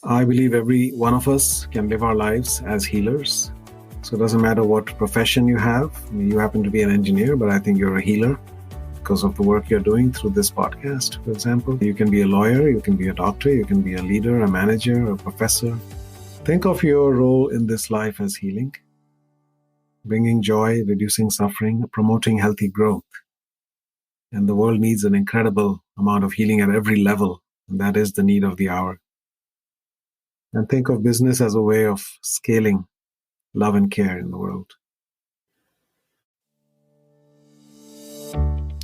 I believe every one of us can live our lives as healers. So it doesn't matter what profession you have. You happen to be an engineer, but I think you're a healer because of the work you're doing through this podcast, for example. You can be a lawyer, you can be a doctor, you can be a leader, a manager, a professor. Think of your role in this life as healing, bringing joy, reducing suffering, promoting healthy growth. And the world needs an incredible amount of healing at every level, and that is the need of the hour. And think of business as a way of scaling love and care in the world.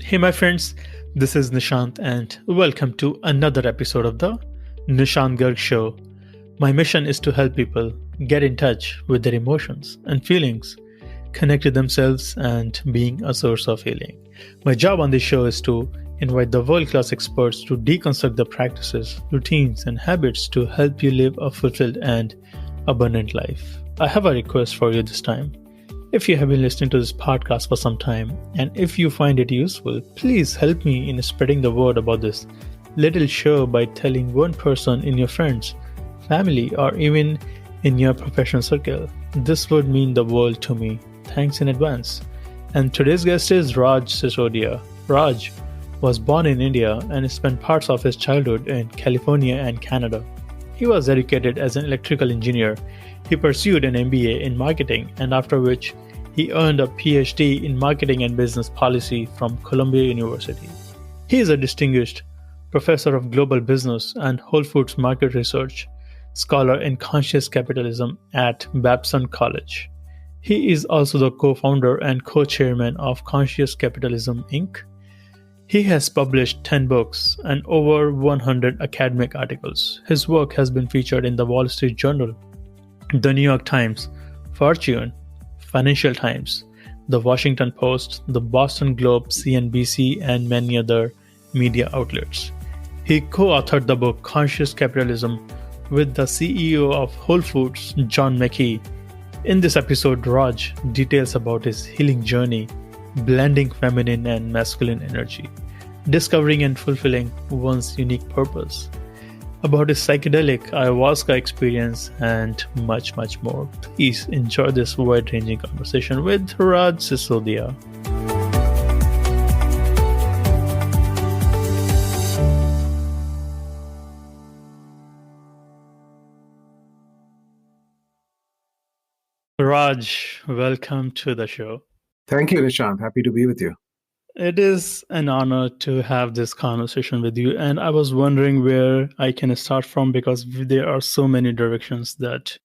Hey, my friends, this is Nishant, and welcome to another episode of the Nishant Garg Show. My mission is to help people get in touch with their emotions and feelings, connect with themselves, and being a source of healing. My job on this show is to invite the world-class experts to deconstruct the practices, routines, and habits to help you live a fulfilled and abundant life. I have a request for you this time. If you have been listening to this podcast for some time, and if you find it useful, please help me in spreading the word about this little show by telling one person in your friends, family, or even in your professional circle. This would mean the world to me. Thanks in advance. And today's guest is Raj Sisodia. Raj was born in India and spent parts of his childhood in California and Canada. He was educated as an electrical engineer. He pursued an MBA in marketing, and after which he earned a Ph.D. in marketing and business policy from Columbia University. He is a distinguished professor of global business and Whole Foods market research, scholar in conscious capitalism at Babson College. He is also the co-founder and co-chairman of Conscious Capitalism, Inc. He has published 10 books and over 100 academic articles. His work has been featured in the Wall Street Journal, the New York Times, Fortune, Financial Times, the Washington Post, the Boston Globe, CNBC, and many other media outlets. He co-authored the book Conscious Capitalism with the CEO of Whole Foods, John Mackey. In this episode, Raj details about his healing journey, blending feminine and masculine energy, discovering and fulfilling one's unique purpose, about his psychedelic Ayahuasca experience, and much, much more. Please enjoy this wide-ranging conversation with Raj Sisodia. Raj, welcome to the show. Thank you, Nishant. Happy to be with you. It is an honor to have this conversation with you, and I was wondering where I can start from because there are so many directions that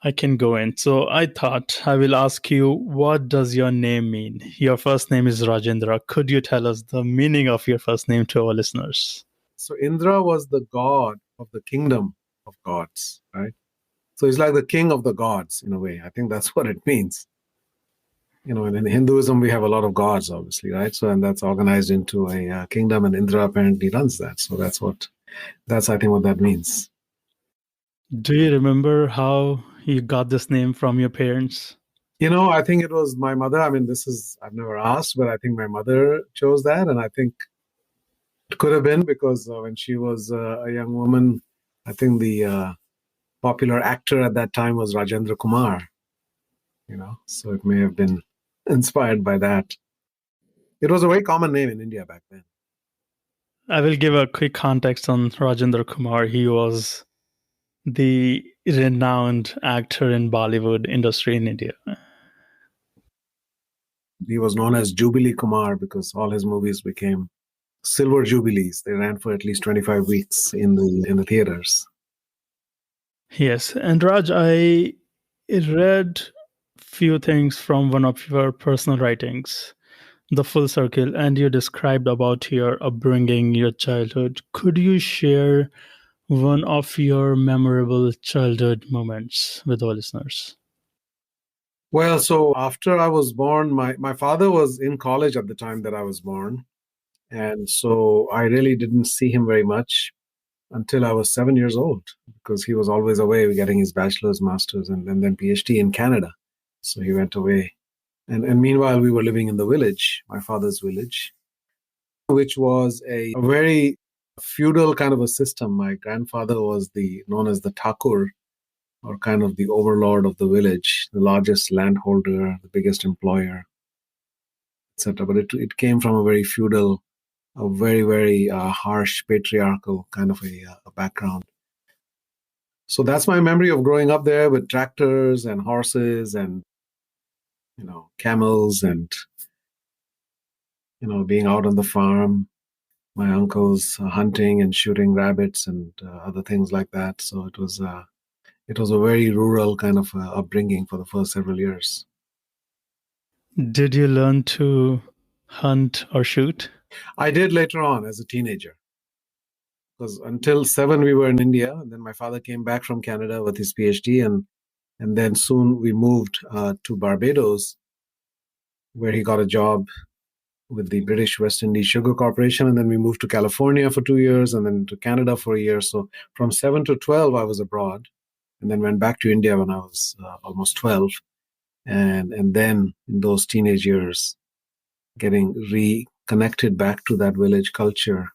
I can go in. So I thought I will ask you, what does your name mean? Your first name is Rajendra. Could you tell us the meaning of your first name to our listeners? So Indra was the god of the kingdom of gods, right? So he's like the king of the gods in a way. I think that's what it means. You know, in Hinduism, we have a lot of gods, obviously, right? So, and that's organized into a kingdom, and Indra apparently runs that. So that's I think what that means. Do you remember how you got this name from your parents? You know, I think it was my mother. I mean, I've never asked, but I think my mother chose that. And I think it could have been because when she was a young woman, I think the popular actor at that time was Rajendra Kumar, you know, so it may have been inspired by that. It was a very common name in India back then. I will give a quick context on Rajendra Kumar. He was the renowned actor in Bollywood industry in India. He was known as Jubilee Kumar because all his movies became silver jubilees. They ran for at least 25 weeks in the theaters. Yes, and Raj, I read few things from one of your personal writings, The Full Circle, and you described about your upbringing, your childhood. Could you share one of your memorable childhood moments with our listeners? Well, so after I was born, my father was in college at the time that I was born. And so I really didn't see him very much until I was 7 years old because he was always away getting his bachelor's, master's, and then Ph.D. in Canada. So he went away. And meanwhile, we were living in the village, my father's village, which was a very feudal kind of a system. My grandfather was known as the Thakur, or kind of the overlord of the village, the largest landholder, the biggest employer, etc. But it came from a very feudal, a very, very harsh patriarchal kind of a background. So that's my memory of growing up there with tractors and horses and, camels and, being out on the farm. My uncles hunting and shooting rabbits and other things like that. So it was a very rural kind of upbringing for the first several years. Did you learn to hunt or shoot? I did later on as a teenager. Because until 7, we were in India. And then my father came back from Canada with his Ph.D. And then soon we moved to Barbados, where he got a job with the British West Indies Sugar Corporation. And then we moved to California for 2 years and then to Canada for a year. So from 7 to 12, I was abroad, and then went back to India when I was almost 12. And then in those teenage years, getting reconnected back to that village culture.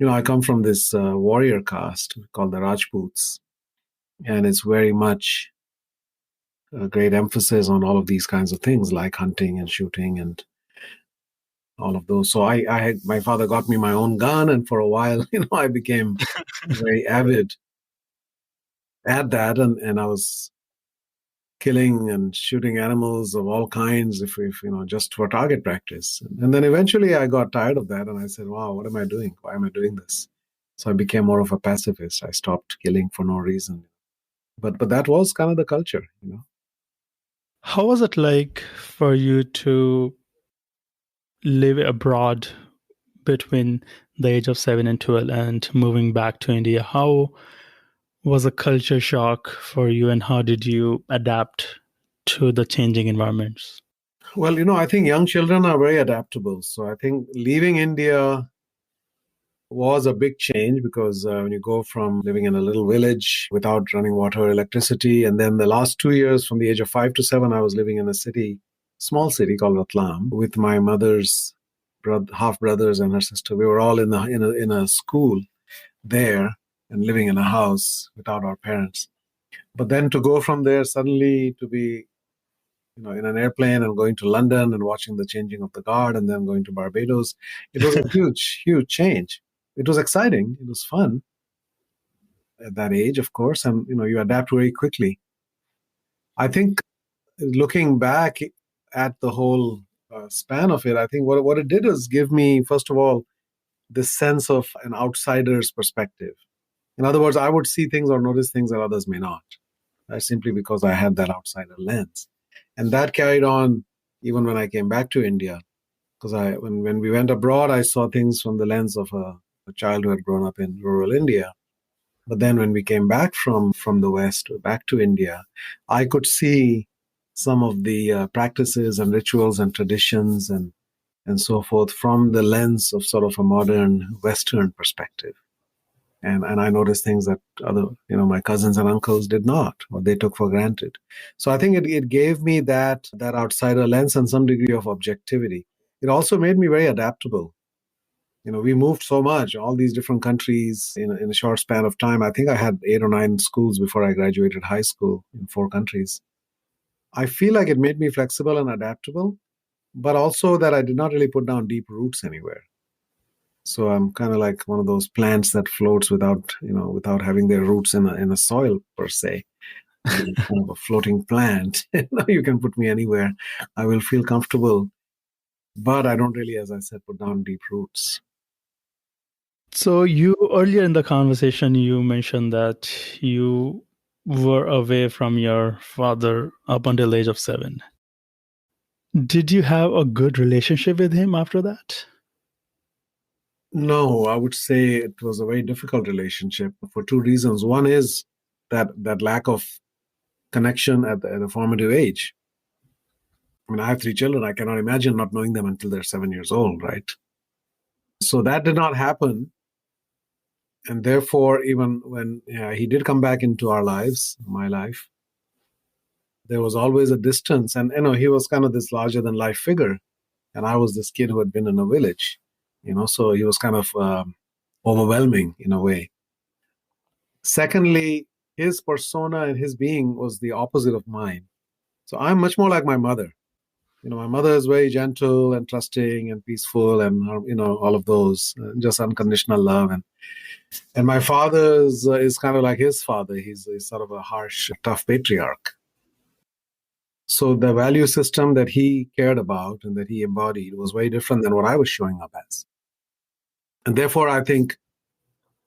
I come from this warrior caste called the Rajputs, and it's very much a great emphasis on all of these kinds of things like hunting and shooting and all of those. So my father got me my own gun, and for a while, I became very avid at that, and I was killing and shooting animals of all kinds, if just for target practice. And then eventually I got tired of that, and I said, wow, what am I doing? Why am I doing this? So I became more of a pacifist. I stopped killing for no reason. But that was kind of the culture, How was it like for you to live abroad between the age of 7 and 12 and moving back to India? How was a culture shock for you, and how did you adapt to the changing environments? Well, I think young children are very adaptable. So I think leaving India was a big change, because when you go from living in a little village without running water or electricity, and then the last 2 years from the age of 5 to 7, I was living in a small city called Ratlam, with my mother's half brothers and her sister. We were all in a school there and living in a house without our parents. But then to go from there suddenly to be in an airplane and going to London and watching the changing of the guard, and then going to Barbados, it was a huge, huge change. It was exciting. It was fun at that age, of course, and you adapt very quickly. I think looking back at the whole span of it, I think what it did is give me, first of all, this sense of an outsider's perspective. In other words, I would see things or notice things that others may not. That's simply because I had that outsider lens. And that carried on even when I came back to India. Because when we went abroad, I saw things from the lens of a child who had grown up in rural India. But then when we came back from the West, back to India, I could see some of the practices and rituals and traditions and so forth from the lens of sort of a modern Western perspective. And I noticed things that other, my cousins and uncles did not, or they took for granted. So I think it gave me that outsider lens and some degree of objectivity. It also made me very adaptable. We moved so much, all these different countries in a short span of time. I think I had 8 or 9 schools before I graduated high school in 4 countries. I feel like it made me flexible and adaptable, but also that I did not really put down deep roots anywhere. So I'm kind of like one of those plants that floats without having their roots in a soil per se. I'm kind of a floating plant. You can put me anywhere. I will feel comfortable, but I don't really, as I said, put down deep roots. So you earlier in the conversation, you mentioned that you were away from your father up until the age of 7. Did you have a good relationship with him after that? No, I would say it was a very difficult relationship for 2 reasons. One is that lack of connection at a formative age. I mean, I have 3 children. I cannot imagine not knowing them until they're 7 years old, right? So that did not happen. And therefore, even when he did come back into our lives, my life, there was always a distance. And, he was kind of this larger than life figure. And I was this kid who had been in a village, so he was kind of overwhelming in a way. Secondly, his persona and his being was the opposite of mine. So I'm much more like my mother. My mother is very gentle and trusting and peaceful and, all of those, just unconditional love. And my father is kind of like his father. He's sort of a harsh, tough patriarch. So the value system that he cared about and that he embodied was very different than what I was showing up as. And therefore, I think,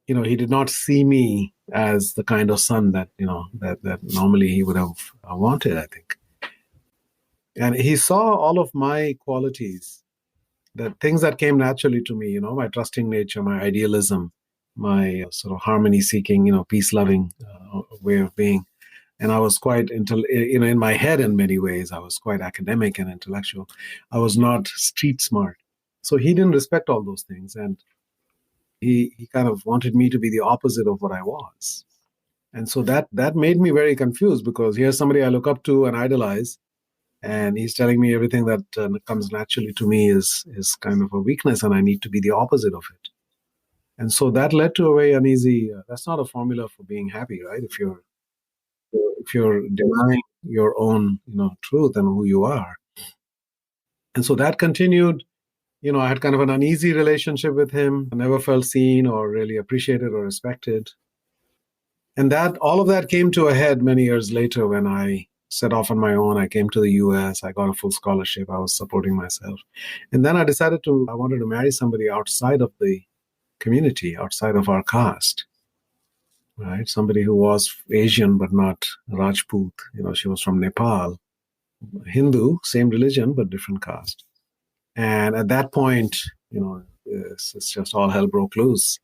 he did not see me as the kind of son that, that normally he would have wanted, I think. And he saw all of my qualities, the things that came naturally to me, my trusting nature, my idealism, my sort of harmony-seeking, peace-loving way of being. And I was quite, in my head in many ways, I was quite academic and intellectual. I was not street smart. So he didn't respect all those things. And he kind of wanted me to be the opposite of what I was. And so that made me very confused, because here's somebody I look up to and idolize, and he's telling me everything that comes naturally to me is kind of a weakness, and I need to be the opposite of it. And so that led to a very uneasy, that's not a formula for being happy, right? If you're denying your own, truth and who you are. And so that continued. I had kind of an uneasy relationship with him. I never felt seen or really appreciated or respected. And all of that came to a head many years later when I set off on my own. I came to the US. I got a full scholarship. I was supporting myself. And then I decided I wanted to marry somebody outside of the community, outside of our caste, right? Somebody who was Asian but not Rajput. She was from Nepal, Hindu, same religion, but different caste. And at that point, it's just all hell broke loose.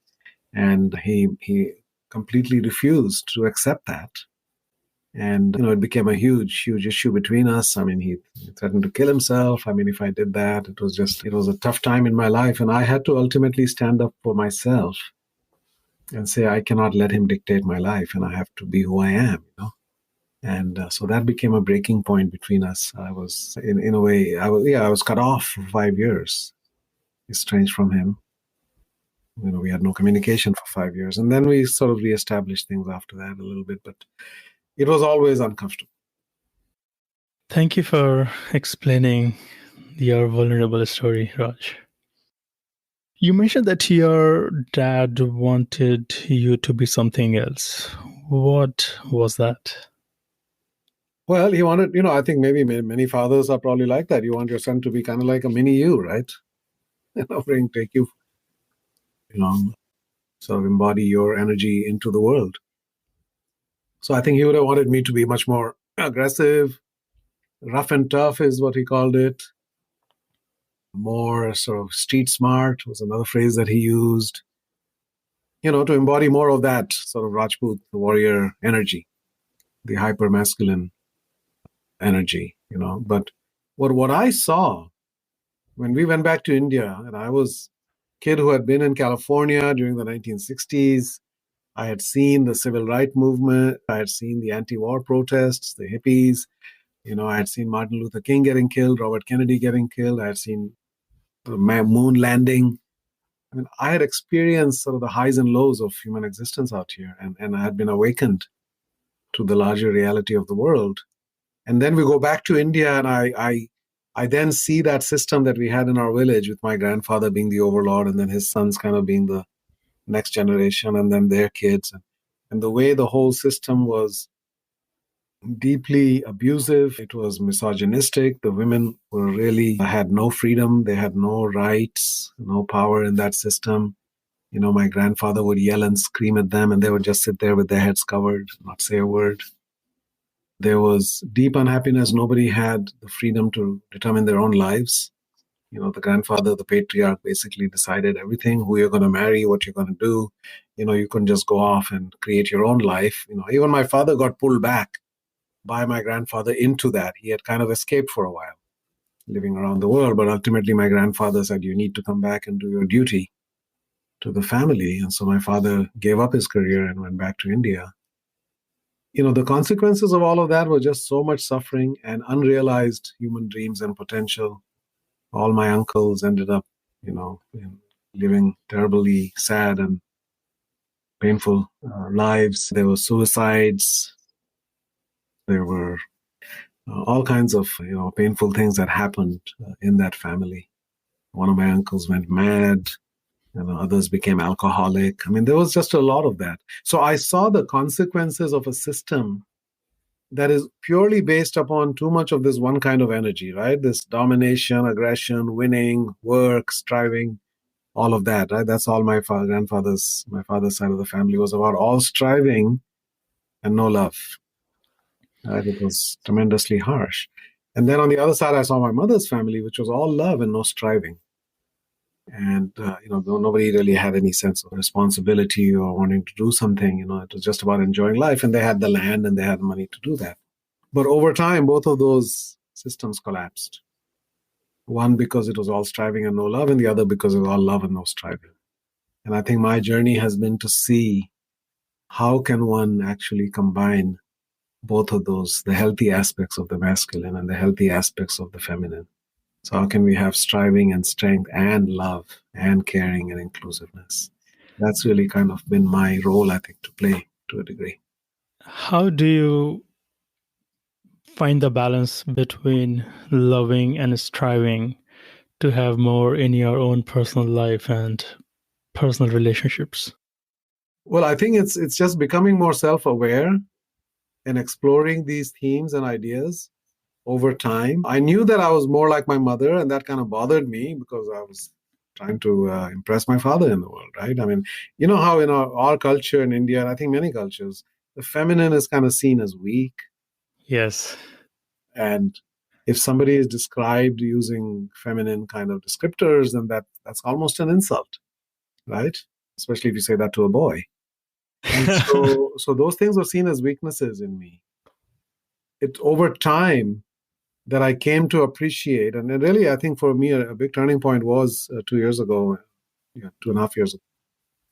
And he completely refused to accept that. And, it became a huge, huge issue between us. I mean, he threatened to kill himself. I mean, if I did that, it was a tough time in my life. And I had to ultimately stand up for myself and say, I cannot let him dictate my life, and I have to be who I am, And so that became a breaking point between us. I was, in a way, I was cut off for 5 years, estranged from him. We had no communication for 5 years. And then we sort of reestablished things after that a little bit, but it was always uncomfortable. Thank you for explaining your vulnerable story, Raj. You mentioned that your dad wanted you to be something else. What was that? Well, he wanted, I think maybe many fathers are probably like that. You want your son to be kind of like a mini you, right? Take you, sort of embody your energy into the world. So I think he would have wanted me to be much more aggressive. Rough and tough is what he called it. More sort of street smart was another phrase that he used. To embody more of that sort of Rajput warrior energy, the hyper masculine energy, But what I saw when we went back to India, and I was a kid who had been in California during the 1960s, I had seen the civil rights movement, I had seen the anti-war protests, the hippies, I had seen Martin Luther King getting killed, Robert Kennedy getting killed, I had seen the moon landing. I mean, I had experienced sort of the highs and lows of human existence out here, and I had been awakened to the larger reality of the world. And then we go back to India, and I then see that system that we had in our village, with my grandfather being the overlord, and then his sons kind of being the next generation, and then their kids. And the way the whole system was deeply abusive, it was misogynistic. The women had no freedom. They had no rights, no power in that system. My grandfather would yell and scream at them, and they would just sit there with their heads covered, not say a word. There was deep unhappiness. Nobody had the freedom to determine their own lives. The grandfather, the patriarch, basically decided everything, who you're going to marry, what you're going to do. You couldn't just go off and create your own life. Even my father got pulled back by my grandfather into that. He had kind of escaped for a while, living around the world. But ultimately, my grandfather said, you need to come back and do your duty to the family. And so my father gave up his career and went back to India. The consequences of all of that were just so much suffering and unrealized human dreams and potential. All my uncles ended up, in living terribly sad and painful lives. There were suicides. There were all kinds of painful things that happened in that family. One of my uncles went mad. Others became alcoholic. I mean, there was just a lot of that. So I saw the consequences of a system that is purely based upon too much of this one kind of energy, right? This domination, aggression, winning, work, striving, all of that, right? That's all my father's side of the family was about, all striving and no love. Right? It was tremendously harsh. And then on the other side, I saw my mother's family, which was all love and no striving. And, nobody really had any sense of responsibility or wanting to do something. It was just about enjoying life. And they had the land and they had money to do that. But over time, both of those systems collapsed. One because it was all striving and no love, and the other because it was all love and no striving. And I think my journey has been to see how can one actually combine both of those, the healthy aspects of the masculine and the healthy aspects of the feminine. So how can we have striving and strength and love and caring and inclusiveness? That's really kind of been my role, I think, to play to a degree. How do you find the balance between loving and striving to have more in your own personal life and personal relationships? Well, I think it's just becoming more self-aware and exploring these themes and ideas over time. I knew that I was more like my mother, and that kind of bothered me because I was trying to impress my father in the world, right? I mean, you know how in our culture in India, and I think many cultures, the feminine is kind of seen as weak. Yes. And if somebody is described using feminine kind of descriptors, then that's almost an insult, right? Especially if you say that to a boy. And so those things were seen as weaknesses in me. It over time that I came to appreciate, and really I think for me a big turning point was 2 years ago, 2.5 years ago,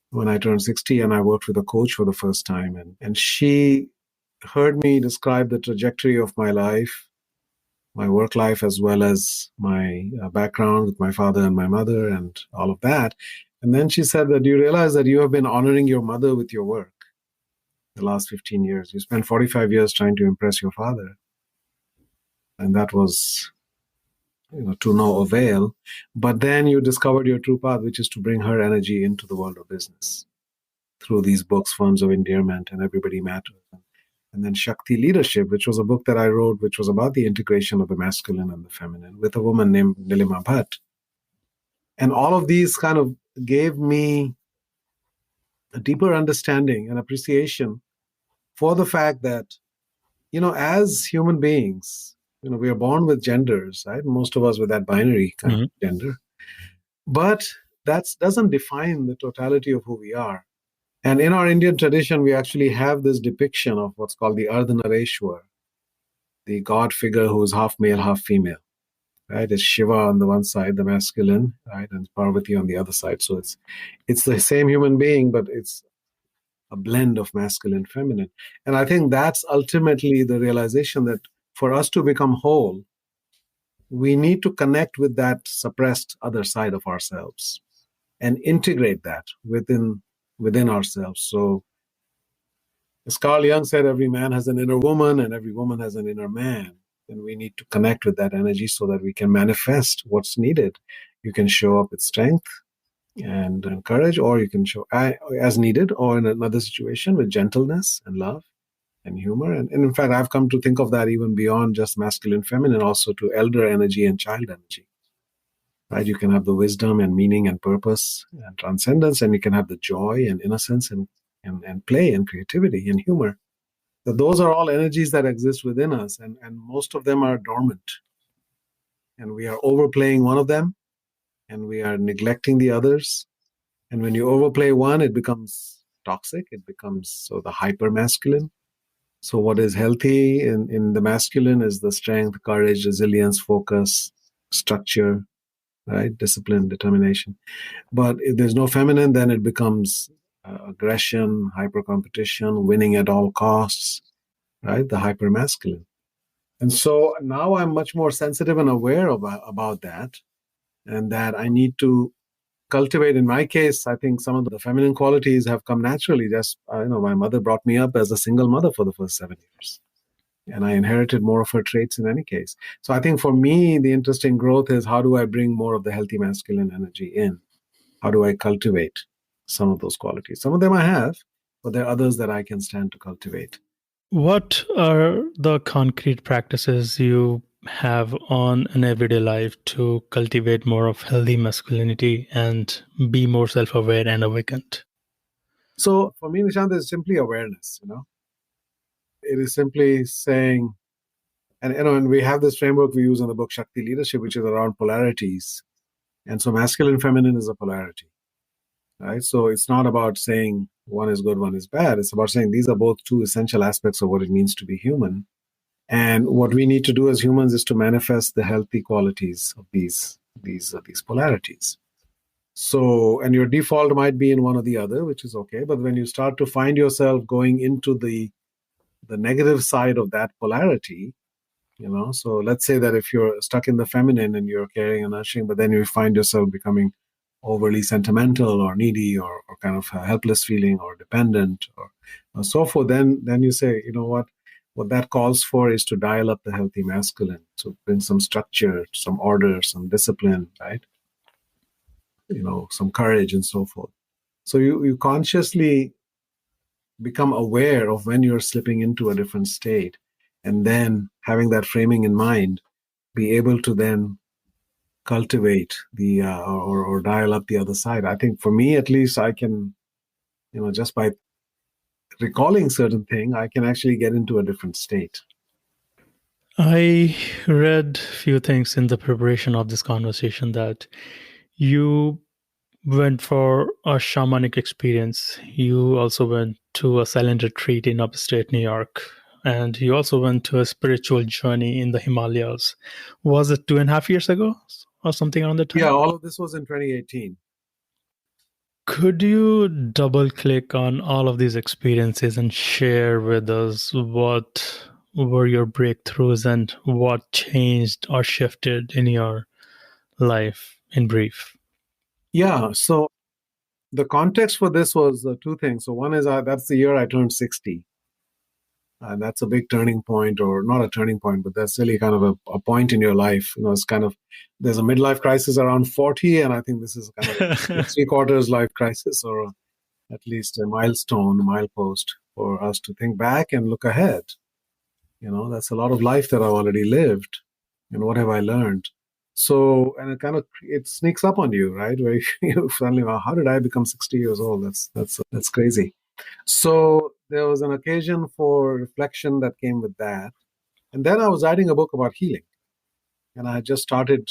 when I turned 60 and I worked with a coach for the first time. And she heard me describe the trajectory of my life, my work life, as well as my background with my father and my mother and all of that. And then she said that, you realize that you have been honoring your mother with your work the last 15 years. You spent 45 years trying to impress your father. And that was, to no avail. But then you discovered your true path, which is to bring her energy into the world of business through these books, Forms of Endearment and Everybody Matters. And then Shakti Leadership, which was a book that I wrote, which was about the integration of the masculine and the feminine with a woman named Nilima Bhatt. And all of these kind of gave me a deeper understanding and appreciation for the fact that, as human beings, we are born with genders, right? Most of us with that binary kind of gender. But that doesn't define the totality of who we are. And in our Indian tradition, we actually have this depiction of what's called the Ardhanareshwar, the god figure who is half male, half female, right? It's Shiva on the one side, the masculine, right? And Parvati on the other side. So it's the same human being, but it's a blend of masculine, feminine. And I think that's ultimately the realization that for us to become whole, we need to connect with that suppressed other side of ourselves and integrate that within ourselves. So as Carl Jung said, every man has an inner woman and every woman has an inner man. And we need to connect with that energy so that we can manifest what's needed. You can show up with strength and courage, or you can show as needed, or in another situation with gentleness and love and humor. And in fact, I've come to think of that even beyond just masculine, feminine, also to elder energy and child energy. Right? You can have the wisdom and meaning and purpose and transcendence, and you can have the joy and innocence and play and creativity and humor. So those are all energies that exist within us, and most of them are dormant. And we are overplaying one of them, and we are neglecting the others. And when you overplay one, it becomes toxic. It becomes the hyper masculine. So what is healthy in the masculine is the strength, courage, resilience, focus, structure, right? Discipline, determination. But if there's no feminine, then it becomes aggression, hyper competition, winning at all costs, right? The hyper masculine. And so now I'm much more sensitive and aware about that, and that I need to cultivate, in my case, I think some of the feminine qualities have come naturally. Just, my mother brought me up as a single mother for the first 7 years. And I inherited more of her traits in any case. So I think for me, the interesting growth is how do I bring more of the healthy masculine energy in? How do I cultivate some of those qualities? Some of them I have, but there are others that I can stand to cultivate. What are the concrete practices you have on an everyday life to cultivate more of healthy masculinity and be more self-aware and awakened? So for me, Nishant, is simply awareness. It is simply saying, and we have this framework we use in the book Shakti Leadership, which is around polarities. And so masculine, feminine is a polarity, right? So it's not about saying one is good, one is bad. It's about saying these are both two essential aspects of what it means to be human. And what we need to do as humans is to manifest the healthy qualities of these polarities. So, and your default might be in one or the other, which is okay. But when you start to find yourself going into the negative side of that polarity, so let's say that if you're stuck in the feminine and you're caring and nurturing, but then you find yourself becoming overly sentimental or needy or kind of helpless feeling or dependent or so forth, then you say, what that calls for is to dial up the healthy masculine, to bring some structure, some order, some discipline, right? Some courage and so forth. So you consciously become aware of when you're slipping into a different state, and then having that framing in mind, be able to then cultivate the or dial up the other side. I think for me, at least, I can, just by recalling certain thing, I can actually get into a different state. I read a few things in the preparation of this conversation that you went for a shamanic experience. You also went to a silent retreat in upstate New York. And you also went to a spiritual journey in the Himalayas. Was it 2.5 years ago or something around that time? Yeah, all of this was in 2018. Could you double click on all of these experiences and share with us what were your breakthroughs and what changed or shifted in your life in brief? Yeah, so the context for this was two things. So one is that's the year I turned 60. And that's a big turning point, or not a turning point, but that's really kind of a point in your life. It's kind of, there's a midlife crisis around 40, and I think this is kind of a 3/4 life crisis, or at least a milepost for us to think back and look ahead. That's a lot of life that I've already lived, and what have I learned? So, and it sneaks up on you, right? Where you suddenly, how did I become 60 years old? That's crazy. So there was an occasion for reflection that came with that. And then I was writing a book about healing. And I had just started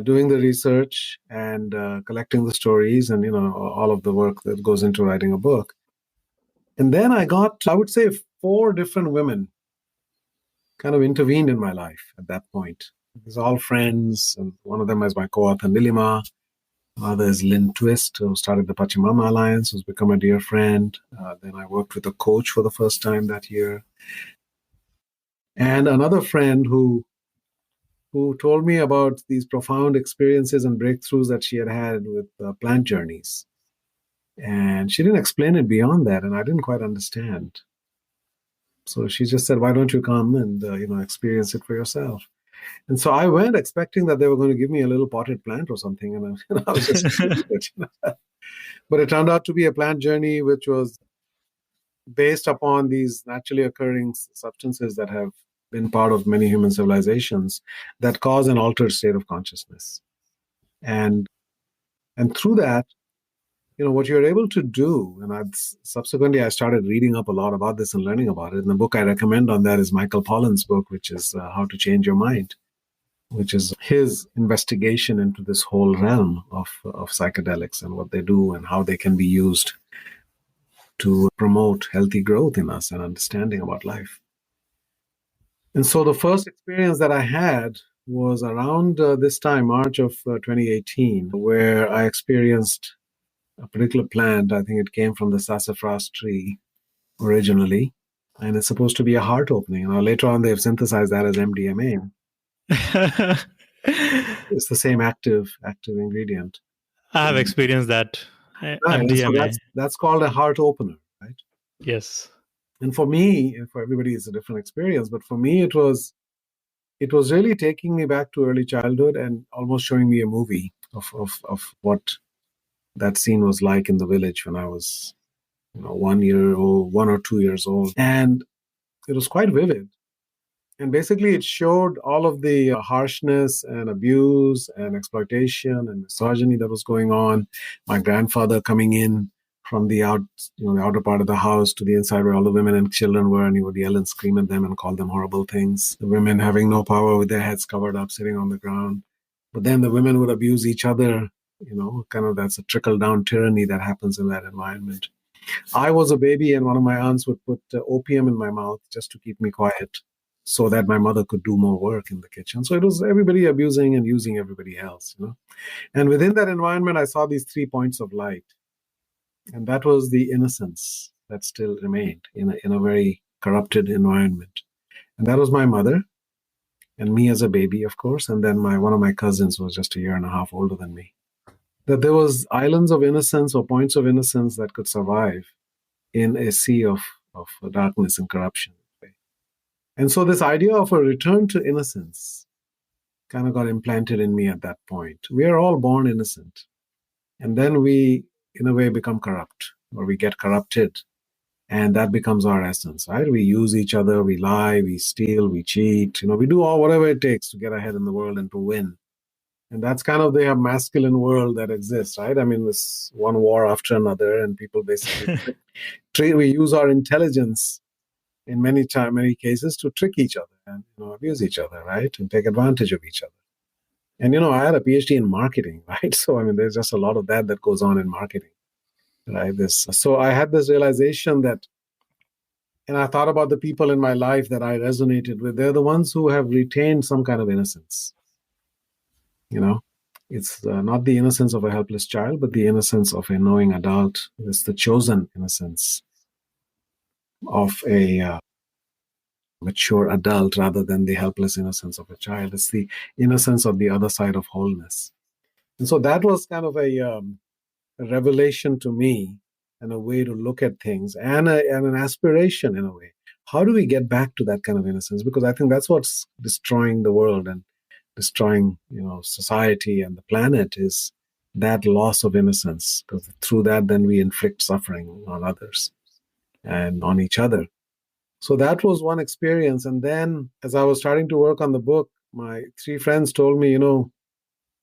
doing the research and collecting the stories and, all of the work that goes into writing a book. And then I would say 4 different women kind of intervened in my life at that point. It was all friends. And one of them is my co-author, Nilima. Other is Lynn Twist, who started the Pachamama Alliance, who's become a dear friend. Then I worked with a coach for the first time that year. And another friend who told me about these profound experiences and breakthroughs that she had with plant journeys. And she didn't explain it beyond that, and I didn't quite understand. So she just said, why don't you come and experience it for yourself? And so I went expecting that they were going to give me a little potted plant or something. And I was just but it turned out to be a plant journey, which was based upon these naturally occurring substances that have been part of many human civilizations that cause an altered state of consciousness. And through that, what you're able to do, and subsequently I started reading up a lot about this and learning about it. And the book I recommend on that is Michael Pollan's book, which is How to Change Your Mind, which is his investigation into this whole realm of psychedelics and what they do and how they can be used to promote healthy growth in us and understanding about life. And so the first experience that I had was around this time, March of 2018, where I experienced a particular plant. I think it came from the sassafras tree originally, and it's supposed to be a heart opening. Later on, they've synthesized that as MDMA. It's the same active ingredient. I have experienced that. Right. And so MDMA. that's called a heart opener, right? Yes. And for me, for everybody, it's a different experience. But for me, it was really taking me back to early childhood and almost showing me a movie of what that scene was like in the village when I was 1 year old, 1 or 2 years old. And it was quite vivid. And basically, it showed all of the harshness and abuse and exploitation and misogyny that was going on. My grandfather coming in from the the outer part of the house to the inside where all the women and children were, and he would yell and scream at them and call them horrible things. The women having no power with their heads covered up, sitting on the ground. But then the women would abuse each other. Kind of that's a trickle-down tyranny that happens in that environment. I was a baby, and one of my aunts would put opium in my mouth just to keep me quiet, so that my mother could do more work in the kitchen. So it was everybody abusing and using everybody else. And within that environment, I saw these 3 points of light. And that was the innocence that still remained in a very corrupted environment. And that was my mother, and me as a baby, of course. And then one of my cousins was just a year and a half older than me. That there was islands of innocence or points of innocence that could survive in a sea of darkness and corruption. And so this idea of a return to innocence kind of got implanted in me at that point. We are all born innocent. And then we, in a way, become corrupt, or we get corrupted. And that becomes our essence, right? We use each other, we lie, we steal, we cheat. We do whatever it takes to get ahead in the world and to win. And that's kind of the masculine world that exists, right? I mean, this one war after another, and people basically we use our intelligence in many cases to trick each other and abuse each other, right? And take advantage of each other. And I had a Ph.D. in marketing, right? So I mean, there's just a lot of that goes on in marketing, right? So I had this realization that, and I thought about the people in my life that I resonated with. They're the ones who have retained some kind of innocence. It's not the innocence of a helpless child, but the innocence of a knowing adult. It's the chosen innocence of a mature adult rather than the helpless innocence of a child. It's the innocence of the other side of wholeness. And so that was kind of a revelation to me, and a way to look at things, and an aspiration in a way. How do we get back to that kind of innocence? Because I think that's what's destroying the world and destroying society and the planet, is that loss of innocence. Because through that, then we inflict suffering on others and on each other. So that was one experience. And then as I was starting to work on the book, my 3 friends told me,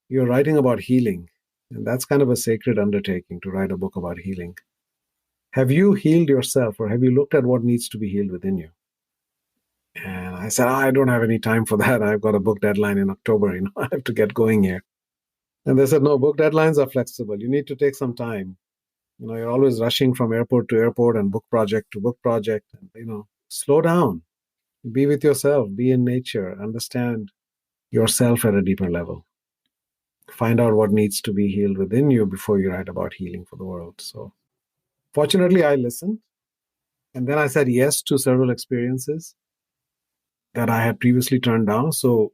you're writing about healing. And that's kind of a sacred undertaking, to write a book about healing. Have you healed yourself, or have you looked at what needs to be healed within you? And I said, I don't have any time for that. I've got a book deadline in October. I have to get going here. And they said, no, book deadlines are flexible. You need to take some time. You're always rushing from airport to airport and book project to book project. And, slow down. Be with yourself. Be in nature. Understand yourself at a deeper level. Find out what needs to be healed within you before you write about healing for the world. So fortunately, I listened. And then I said yes to several experiences that I had previously turned down. So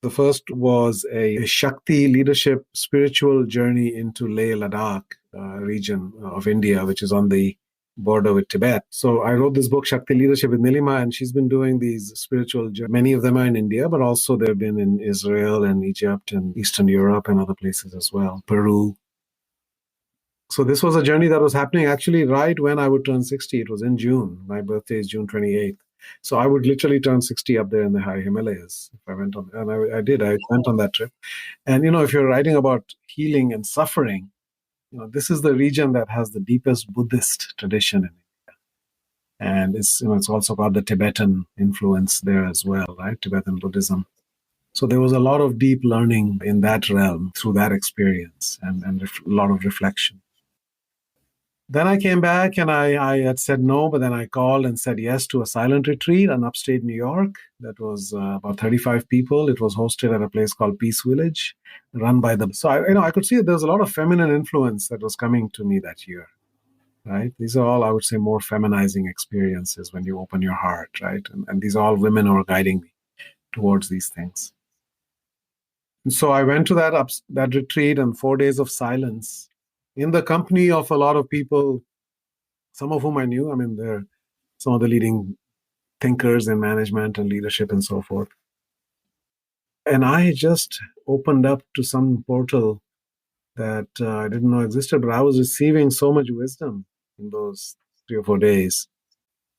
the first was a Shakti leadership spiritual journey into Leh Ladakh region of India, which is on the border with Tibet. So I wrote this book, Shakti Leadership, with Nilima, and she's been doing these spiritual journeys. Many of them are in India, but also they've been in Israel and Egypt and Eastern Europe and other places as well, Peru. So this was a journey that was happening actually right when I would turn 60. It was in June. My birthday is June 28th. So I would literally turn 60 up there in the high Himalayas if I went on. And I did. I went on that trip. And, if you're writing about healing and suffering, this is the region that has the deepest Buddhist tradition in India. And it's also got the Tibetan influence there as well, right? Tibetan Buddhism. So there was a lot of deep learning in that realm through that experience, and a lot of reflection. Then I came back and I had said no, but then I called and said yes to a silent retreat in upstate New York. That was about 35 people. It was hosted at a place called Peace Village, run by the... So I could see that there was a lot of feminine influence that was coming to me that year, right? These are all, I would say, more feminizing experiences when you open your heart, right? And these are all women who are guiding me towards these things. So I went to that retreat and 4 days of silence in the company of a lot of people, some of whom I knew. I mean, they're some of the leading thinkers in management and leadership and so forth. And I just opened up to some portal that I didn't know existed, but I was receiving so much wisdom in those 3 or 4 days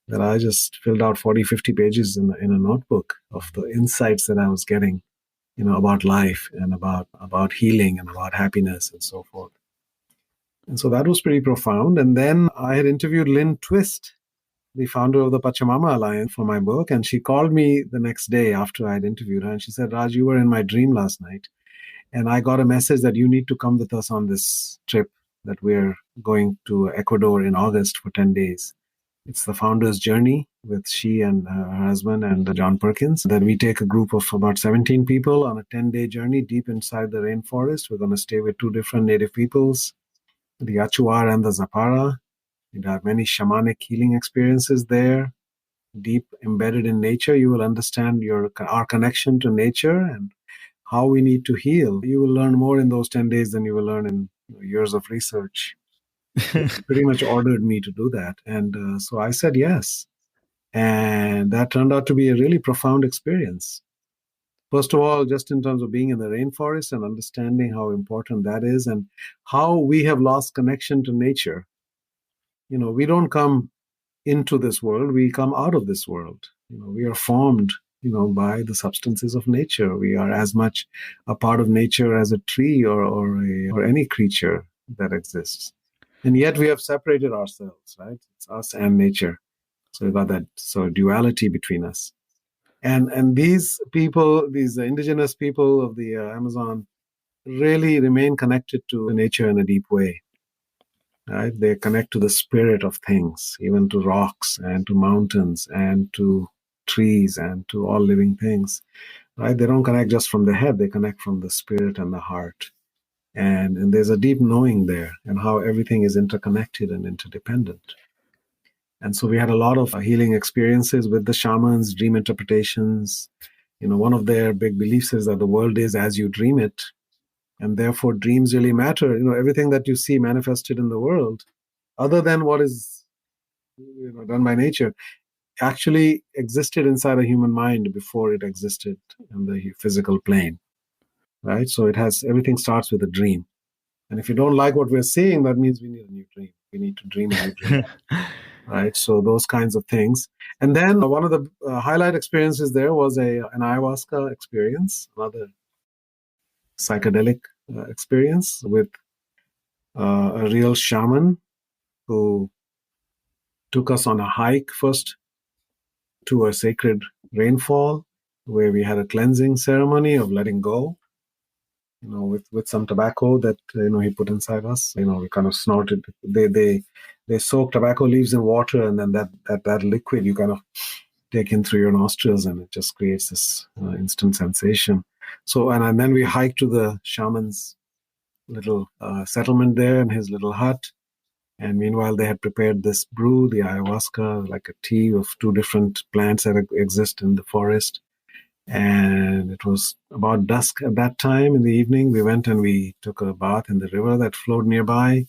that I just filled out 40, 50 pages in a notebook of the insights that I was getting, about life and about healing and about happiness and so forth. And so that was pretty profound. And then I had interviewed Lynn Twist, the founder of the Pachamama Alliance, for my book. And she called me the next day after I had interviewed her. And she said, Raj, you were in my dream last night. And I got a message that you need to come with us on this trip that we're going to Ecuador in August for 10 days. It's the founder's journey with she and her husband and John Perkins. That we take a group of about 17 people on a 10-day journey deep inside the rainforest. We're going to stay with two different native peoples, the Achuar and the Zapara. We'd have many shamanic healing experiences there. Deep embedded in nature, you will understand our connection to nature and how we need to heal. You will learn more in those 10 days than you will learn in years of research. Pretty much ordered me to do that. And so I said yes. And that turned out to be a really profound experience. First of all, just in terms of being in the rainforest and understanding how important that is and how we have lost connection to nature. We don't come into this world, we come out of this world. We are formed, by the substances of nature. We are as much a part of nature as a tree or any creature that exists. And yet we have separated ourselves, right? It's us and nature. So we've got that sort of duality between us. And these people, these indigenous people of the Amazon, really remain connected to nature in a deep way. Right? They connect to the spirit of things, even to rocks and to mountains and to trees and to all living things. Right? They don't connect just from the head; they connect from the spirit and the heart. And there's a deep knowing there, and how everything is interconnected and interdependent. And so we had a lot of healing experiences with the shamans, dream interpretations. One of their big beliefs is that the world is as you dream it. And therefore, dreams really matter. Everything that you see manifested in the world, other than what is done by nature, actually existed inside a human mind before it existed in the physical plane. Right? So everything starts with a dream. And if you don't like what we're seeing, that means we need a new dream. We need to dream a new dream. Right? So those kinds of things. And then one of the highlight experiences there was an ayahuasca experience, another psychedelic experience with a real shaman who took us on a hike first to a sacred rainfall where we had a cleansing ceremony of letting go, with some tobacco that, he put inside us. We kind of snorted. They soak tobacco leaves in water, and then that liquid you kind of take in through your nostrils, and it just creates this instant sensation. So, and then we hiked to the shaman's little settlement there in his little hut. And meanwhile, they had prepared this brew, the ayahuasca, like a tea of two different plants that exist in the forest. And it was about dusk at that time in the evening. We went and we took a bath in the river that flowed nearby.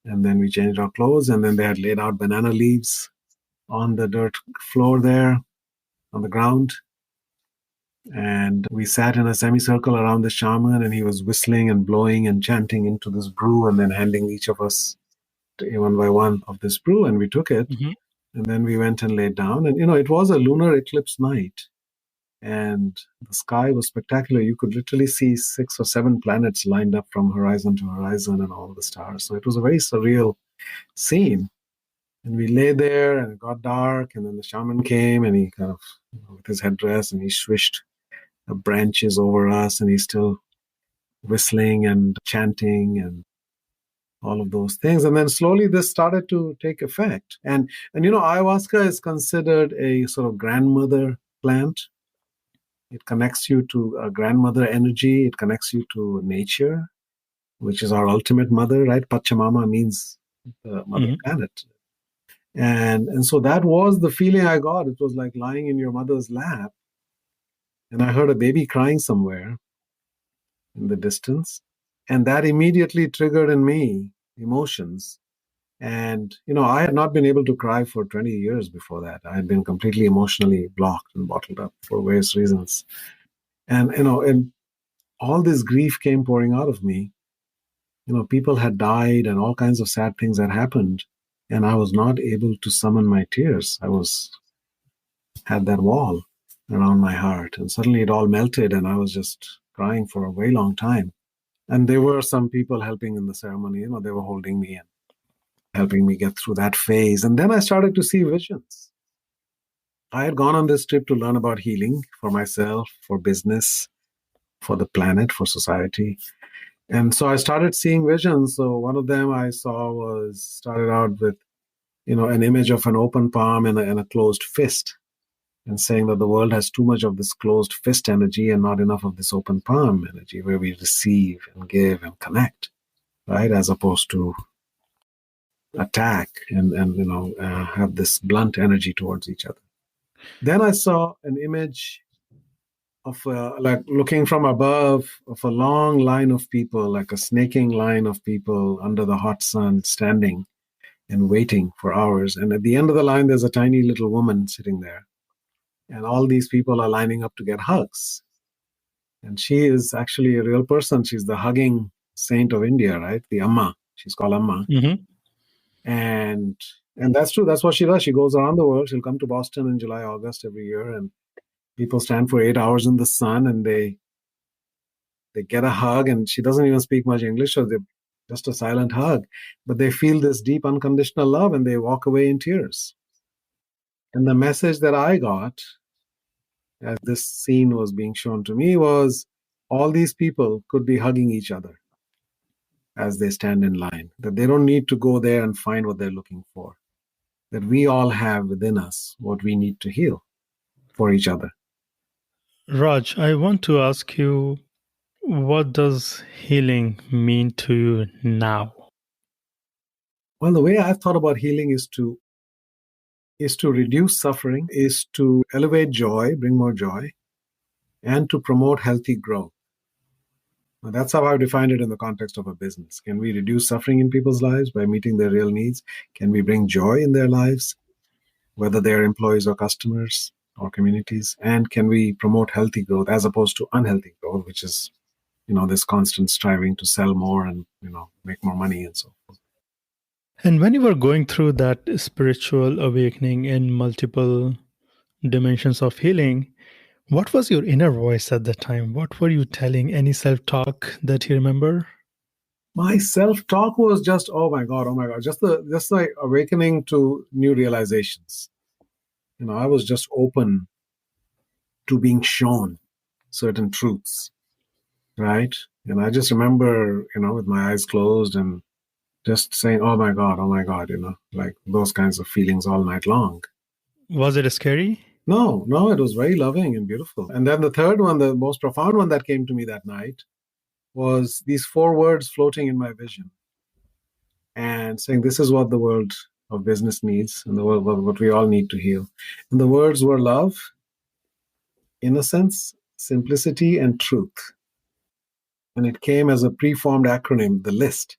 And then we changed our clothes. And then they had laid out banana leaves on the dirt floor there, on the ground. And we sat in a semicircle around the shaman, and he was whistling and blowing and chanting into this brew, and then handing each of us one by one of this brew, and we took it. Mm-hmm. And then we went and laid down. And, it was a lunar eclipse night. And the sky was spectacular. You could literally see 6 or 7 planets lined up from horizon to horizon and all the stars. So it was a very surreal scene. And we lay there, and it got dark. And then the shaman came, and he kind of, with his headdress, and he swished branches over us, and he's still whistling and chanting and all of those things. And then slowly this started to take effect. And ayahuasca is considered a sort of grandmother plant. It connects you to a grandmother energy. It connects you to nature, which is our ultimate mother, right? Pachamama means the mother planet. And so that was the feeling I got. It was like lying in your mother's lap. And I heard a baby crying somewhere. in the distance. And that immediately triggered in me emotions. And, I had not been able to cry for 20 years before that. I had been completely emotionally blocked and bottled up for various reasons. And all this grief came pouring out of me. People had died and all kinds of sad things had happened. And I was not able to summon my tears. Had that wall around my heart. And suddenly it all melted and I was just crying for a very long time. And there were some people helping in the ceremony. They were holding me and helping me get through that phase. And then I started to see visions. I had gone on this trip to learn about healing for myself, for business, for the planet, for society. And so I started seeing visions. So one of them I saw started out with, an image of an open palm and a closed fist, and saying that the world has too much of this closed fist energy and not enough of this open palm energy where we receive and give and connect, right? As opposed to attack and have this blunt energy towards each other. Then I saw an image of like looking from above of a long line of people, like a snaking line of people under the hot sun, standing and waiting for hours. And at the end of the line, there's a tiny little woman sitting there. And all these people are lining up to get hugs. And she is actually a real person. She's the hugging saint of India, right? The Amma. She's called Amma. Mm-hmm. And that's true. That's what she does. She goes around the world. She'll come to Boston in July, August every year. And people stand for 8 hours in the sun and they get a hug. And she doesn't even speak much English, so they're just a silent hug. But they feel this deep unconditional love and they walk away in tears. And the message that I got as this scene was being shown to me was all these people could be hugging each other as they stand in line, that they don't need to go there and find what they're looking for, that we all have within us what we need to heal for each other. Raj, I want to ask you, what does healing mean to you now? Well, the way I've thought about healing is to reduce suffering, is to elevate joy, bring more joy, and to promote healthy growth. Now, that's how I've defined it in the context of a business. Can we reduce suffering in people's lives by meeting their real needs? Can we bring joy in their lives, whether they're employees or customers or communities? And can we promote healthy growth as opposed to unhealthy growth, which is, this constant striving to sell more and, make more money and so forth. And when you were going through that spiritual awakening in multiple dimensions of healing, what was your inner voice at the time? What were you telling? Any self-talk that you remember? My self-talk was just, oh my God, just like awakening to new realizations. I was just open to being shown certain truths, right? And I just remember, with my eyes closed and just saying, oh my God, like those kinds of feelings all night long. Was it scary? No, it was very loving and beautiful. And then the third one, the most profound one that came to me that night was these 4 words floating in my vision and saying, this is what the world of business needs and the world, what we all need to heal. And the words were love, innocence, simplicity, and truth. And it came as a preformed acronym, the LIST.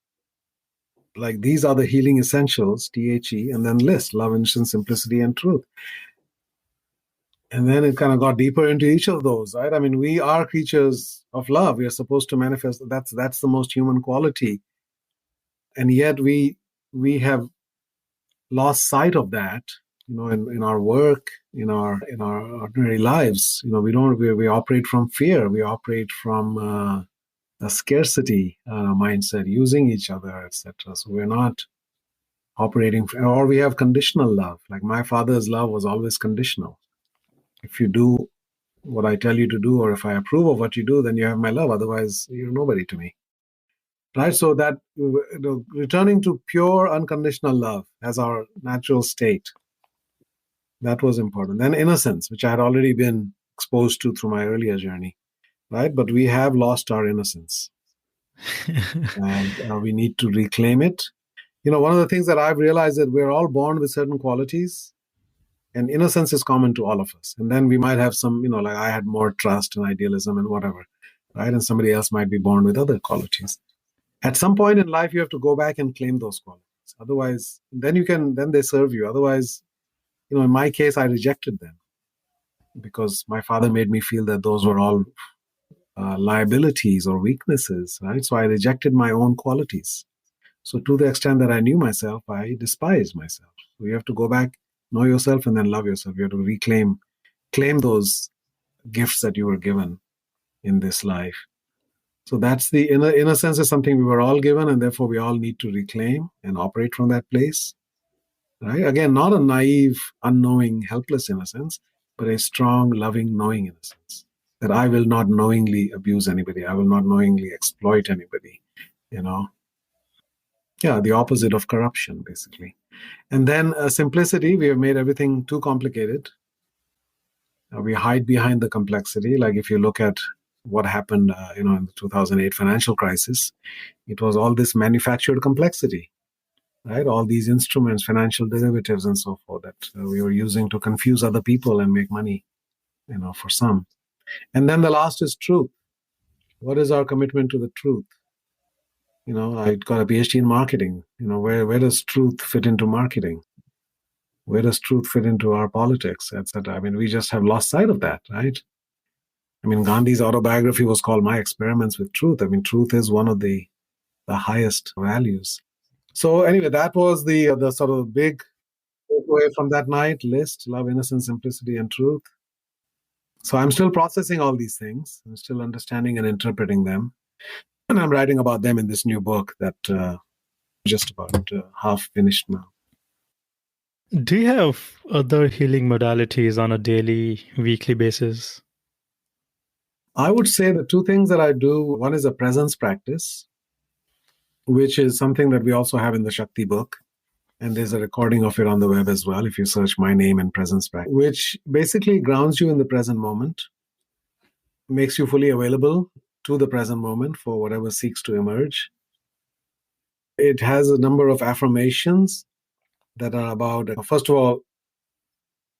Like, these are the healing essentials, THE, and then LIST, love, innocence, simplicity, and truth. And then it kind of got deeper into each of those, right? I mean, we are creatures of love. We are supposed to manifest. That's the most human quality. And yet we have lost sight of that, in our work, in our ordinary lives. We operate from fear. We operate from a scarcity mindset, using each other, etc. So we're not operating, or we have conditional love. Like my father's love was always conditional. If you do what I tell you to do, or if I approve of what you do, then you have my love. Otherwise, you're nobody to me. Right? So that returning to pure unconditional love as our natural state, that was important. Then innocence, which I had already been exposed to through my earlier journey, right? But we have lost our innocence. And we need to reclaim it. One of the things that I've realized that we're all born with certain qualities, and innocence is common to all of us. And then we might have some, like I had more trust and idealism and whatever. right? And somebody else might be born with other qualities. At some point in life, you have to go back and claim those qualities. Otherwise, then they serve you. Otherwise, in my case, I rejected them because my father made me feel that those were all liabilities or weaknesses, right? So I rejected my own qualities. So to the extent that I knew myself, I despised myself. So you have to go back, know yourself, and then love yourself. You have to claim those gifts that you were given in this life. So that's in a sense, is something we were all given, and therefore we all need to reclaim and operate from that place. Right? Again, not a naive, unknowing, helpless innocence, but a strong, loving, knowing innocence. That I will not knowingly abuse anybody. I will not knowingly exploit anybody. Yeah, the opposite of corruption, basically. And then simplicity, we have made everything too complicated. We hide behind the complexity. Like if you look at what happened, in the 2008 financial crisis, it was all this manufactured complexity, right? All these instruments, financial derivatives and so forth that we were using to confuse other people and make money, for some. And then the last is truth. What is our commitment to the truth? I got a PhD in marketing. Where does truth fit into marketing? Where does truth fit into our politics, etc.? I mean, we just have lost sight of that, right? I mean, Gandhi's autobiography was called My Experiments with Truth. I mean, truth is one of the highest values. So anyway, that was the sort of big takeaway from that night list: love, innocence, simplicity, and truth. So I'm still processing all these things. I'm still understanding and interpreting them. And I'm writing about them in this new book that just about half finished now. Do you have other healing modalities on a daily, weekly basis? I would say the two things that I do, one is a presence practice, which is something that we also have in the Shakti book. And there's a recording of it on the web as well, if you search my name and presence practice, which basically grounds you in the present moment, makes you fully available to the present moment for whatever seeks to emerge. It has a number of affirmations that are about, first of all,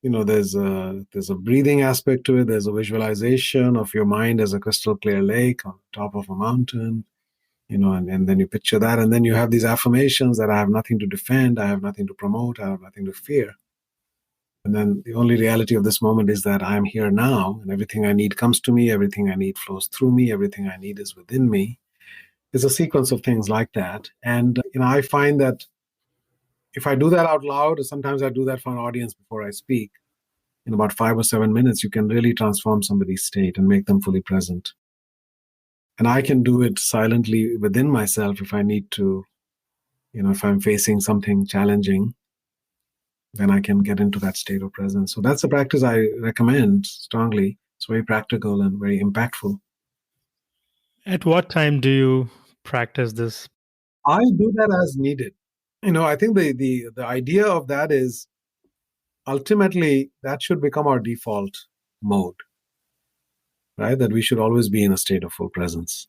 there's a breathing aspect to it. There's a visualization of your mind as a crystal clear lake on top of a mountain, and then you picture that. And then you have these affirmations that I have nothing to defend, I have nothing to promote, I have nothing to fear. And then the only reality of this moment is that I'm here now, and everything I need comes to me, everything I need flows through me, everything I need is within me. It's a sequence of things like that. And I find that if I do that out loud, or sometimes I do that for an audience before I speak, in about 5 or 7 minutes, you can really transform somebody's state and make them fully present. And I can do it silently within myself if I need to, if I'm facing something challenging, then I can get into that state of presence. So that's a practice I recommend strongly. It's very practical and very impactful. At what time do you practice this? I do that as needed. I think the idea of that is ultimately that should become our default mode, right? That we should always be in a state of full presence.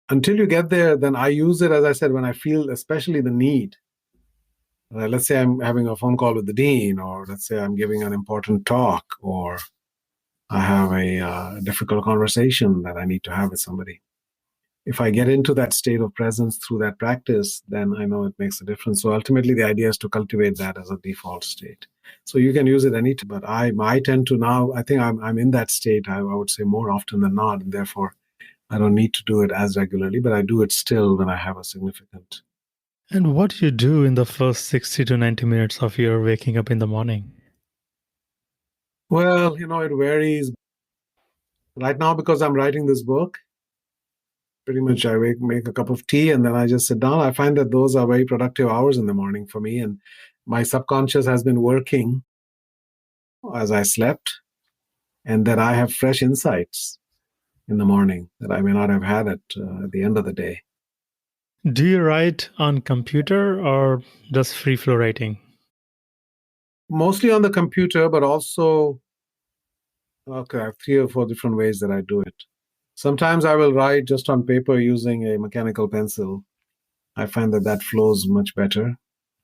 Until you get there, then I use it, as I said, when I feel especially the need. Let's say I'm having a phone call with the dean, or let's say I'm giving an important talk, or I have a difficult conversation that I need to have with somebody. If I get into that state of presence through that practice, then I know it makes a difference. So ultimately, the idea is to cultivate that as a default state. So you can use it anytime, but I tend to now, I think I'm in that state, I would say more often than not, and therefore I don't need to do it as regularly, but I do it still when I have a significant. And what do you do in the first 60 to 90 minutes of your waking up in the morning? Well, it varies. Right now, because I'm writing this book, pretty much I make a cup of tea and then I just sit down. I find that those are very productive hours in the morning for me. And my subconscious has been working as I slept, and that I have fresh insights in the morning that I may not have had at the end of the day. Do you write on computer or just free flow writing? Mostly on the computer, but also, I have 3 or 4 different ways that I do it. Sometimes I will write just on paper using a mechanical pencil. I find that flows much better.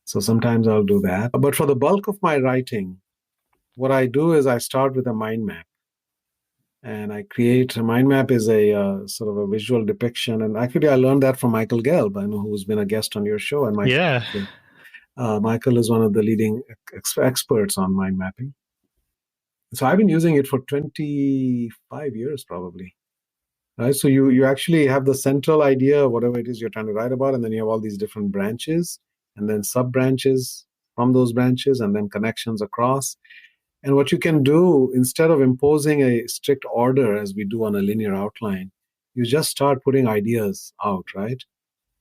So sometimes I'll do that. But for the bulk of my writing, what I do is I start with a mind map. And I create a mind map is a sort of a visual depiction. And actually, I learned that from Michael Gelb, I know, who's been a guest on your show. And Yeah. Michael is one of the leading experts on mind mapping. So I've been using it for 25 years, probably. Right. So you actually have the central idea of whatever it is you're trying to write about, and then you have all these different branches, and then sub branches from those branches, and then connections across. And what you can do, instead of imposing a strict order as we do on a linear outline, you just start putting ideas out, right?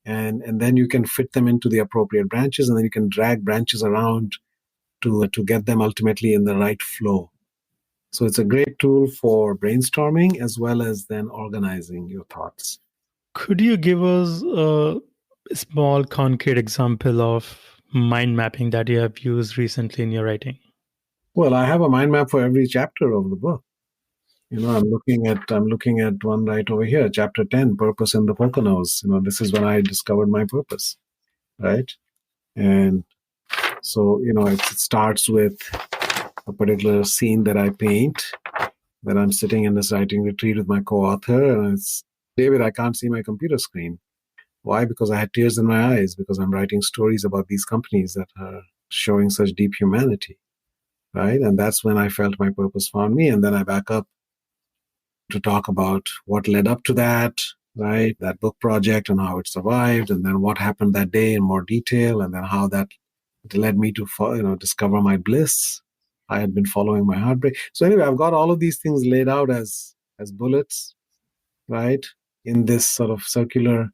And then you can fit them into the appropriate branches, and then you can drag branches around to get them ultimately in the right flow. So it's a great tool for brainstorming as well as then organizing your thoughts. Could you give us a small concrete example of mind mapping that you have used recently in your writing? Well, I have a mind map for every chapter of the book. I'm looking at one right over here, chapter 10, Purpose in the Poconos. This is when I discovered my purpose, right? And so, it starts with a particular scene that I paint, that I'm sitting in this writing retreat with my co-author, and it's, David, I can't see my computer screen. Why? Because I had tears in my eyes, because I'm writing stories about these companies that are showing such deep humanity, right? And that's when I felt my purpose found me. And then I back up to talk about what led up to that, right? That book project and how it survived, and then what happened that day in more detail, and then how that led me to, discover my bliss. I had been following my heartbreak. So anyway, I've got all of these things laid out as bullets, right? In this sort of circular,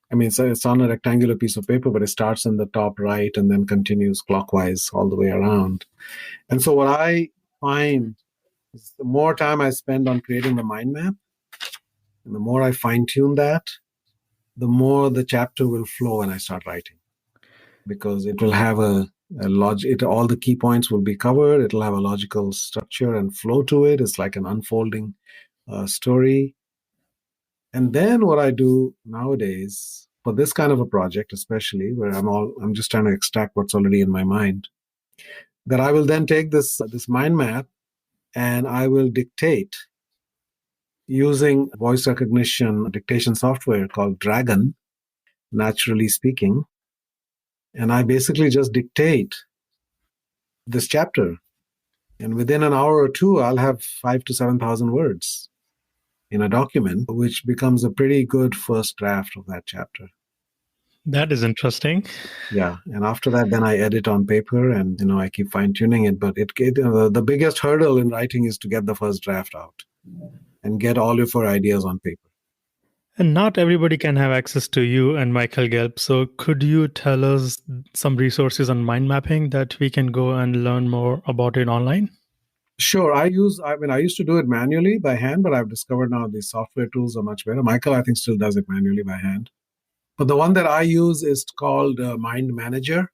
it's on a rectangular piece of paper, but it starts in the top right and then continues clockwise all the way around. And so what I find is the more time I spend on creating the mind map, and the more I fine tune that, the more the chapter will flow when I start writing, because it will have a logic. All the key points will be covered. It'll have a logical structure and flow to it. It's like an unfolding story. And then what I do nowadays for this kind of a project, especially where I'm just trying to extract what's already in my mind, that I will then take this mind map and I will dictate using voice recognition dictation software called Dragon, naturally speaking. And I basically just dictate this chapter. And within an hour or two, I'll have 5,000 to 7,000 words in a document, which becomes a pretty good first draft of that chapter. That is interesting. Yeah. And after that, then I edit on paper, and, I keep fine tuning it. But the biggest hurdle in writing is to get the first draft out and get all of your ideas on paper. And not everybody can have access to you and Michael Gelb. So could you tell us some resources on mind mapping that we can go and learn more about it online? Sure. I used to do it manually by hand, but I've discovered now these software tools are much better. Michael, I think, still does it manually by hand. But the one that I use is called Mind Manager.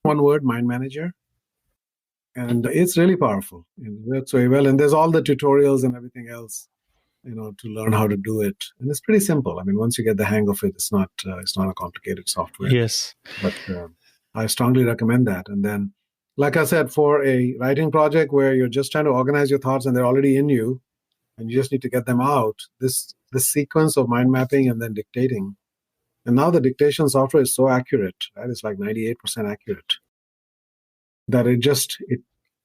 One word, Mind Manager. And it's really powerful. It works very well. And there's all the tutorials and everything else, to learn how to do it. And it's pretty simple. Once you get the hang of it, it's not a complicated software. Yes. But I strongly recommend that. And then, like I said, for a writing project where you're just trying to organize your thoughts and they're already in you, and you just need to get them out, this sequence of mind mapping and then dictating. And now the dictation software is so accurate, right? It's like 98% accurate, that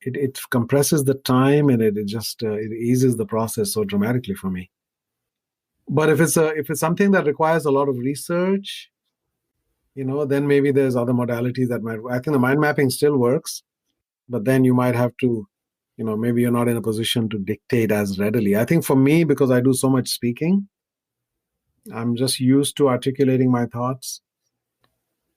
it compresses the time, and it eases the process so dramatically for me. But if it's something that requires a lot of research, then maybe there's other modalities that might. I think the mind mapping still works, but then you might have to, maybe you're not in a position to dictate as readily. I think for me, because I do so much speaking, I'm just used to articulating my thoughts.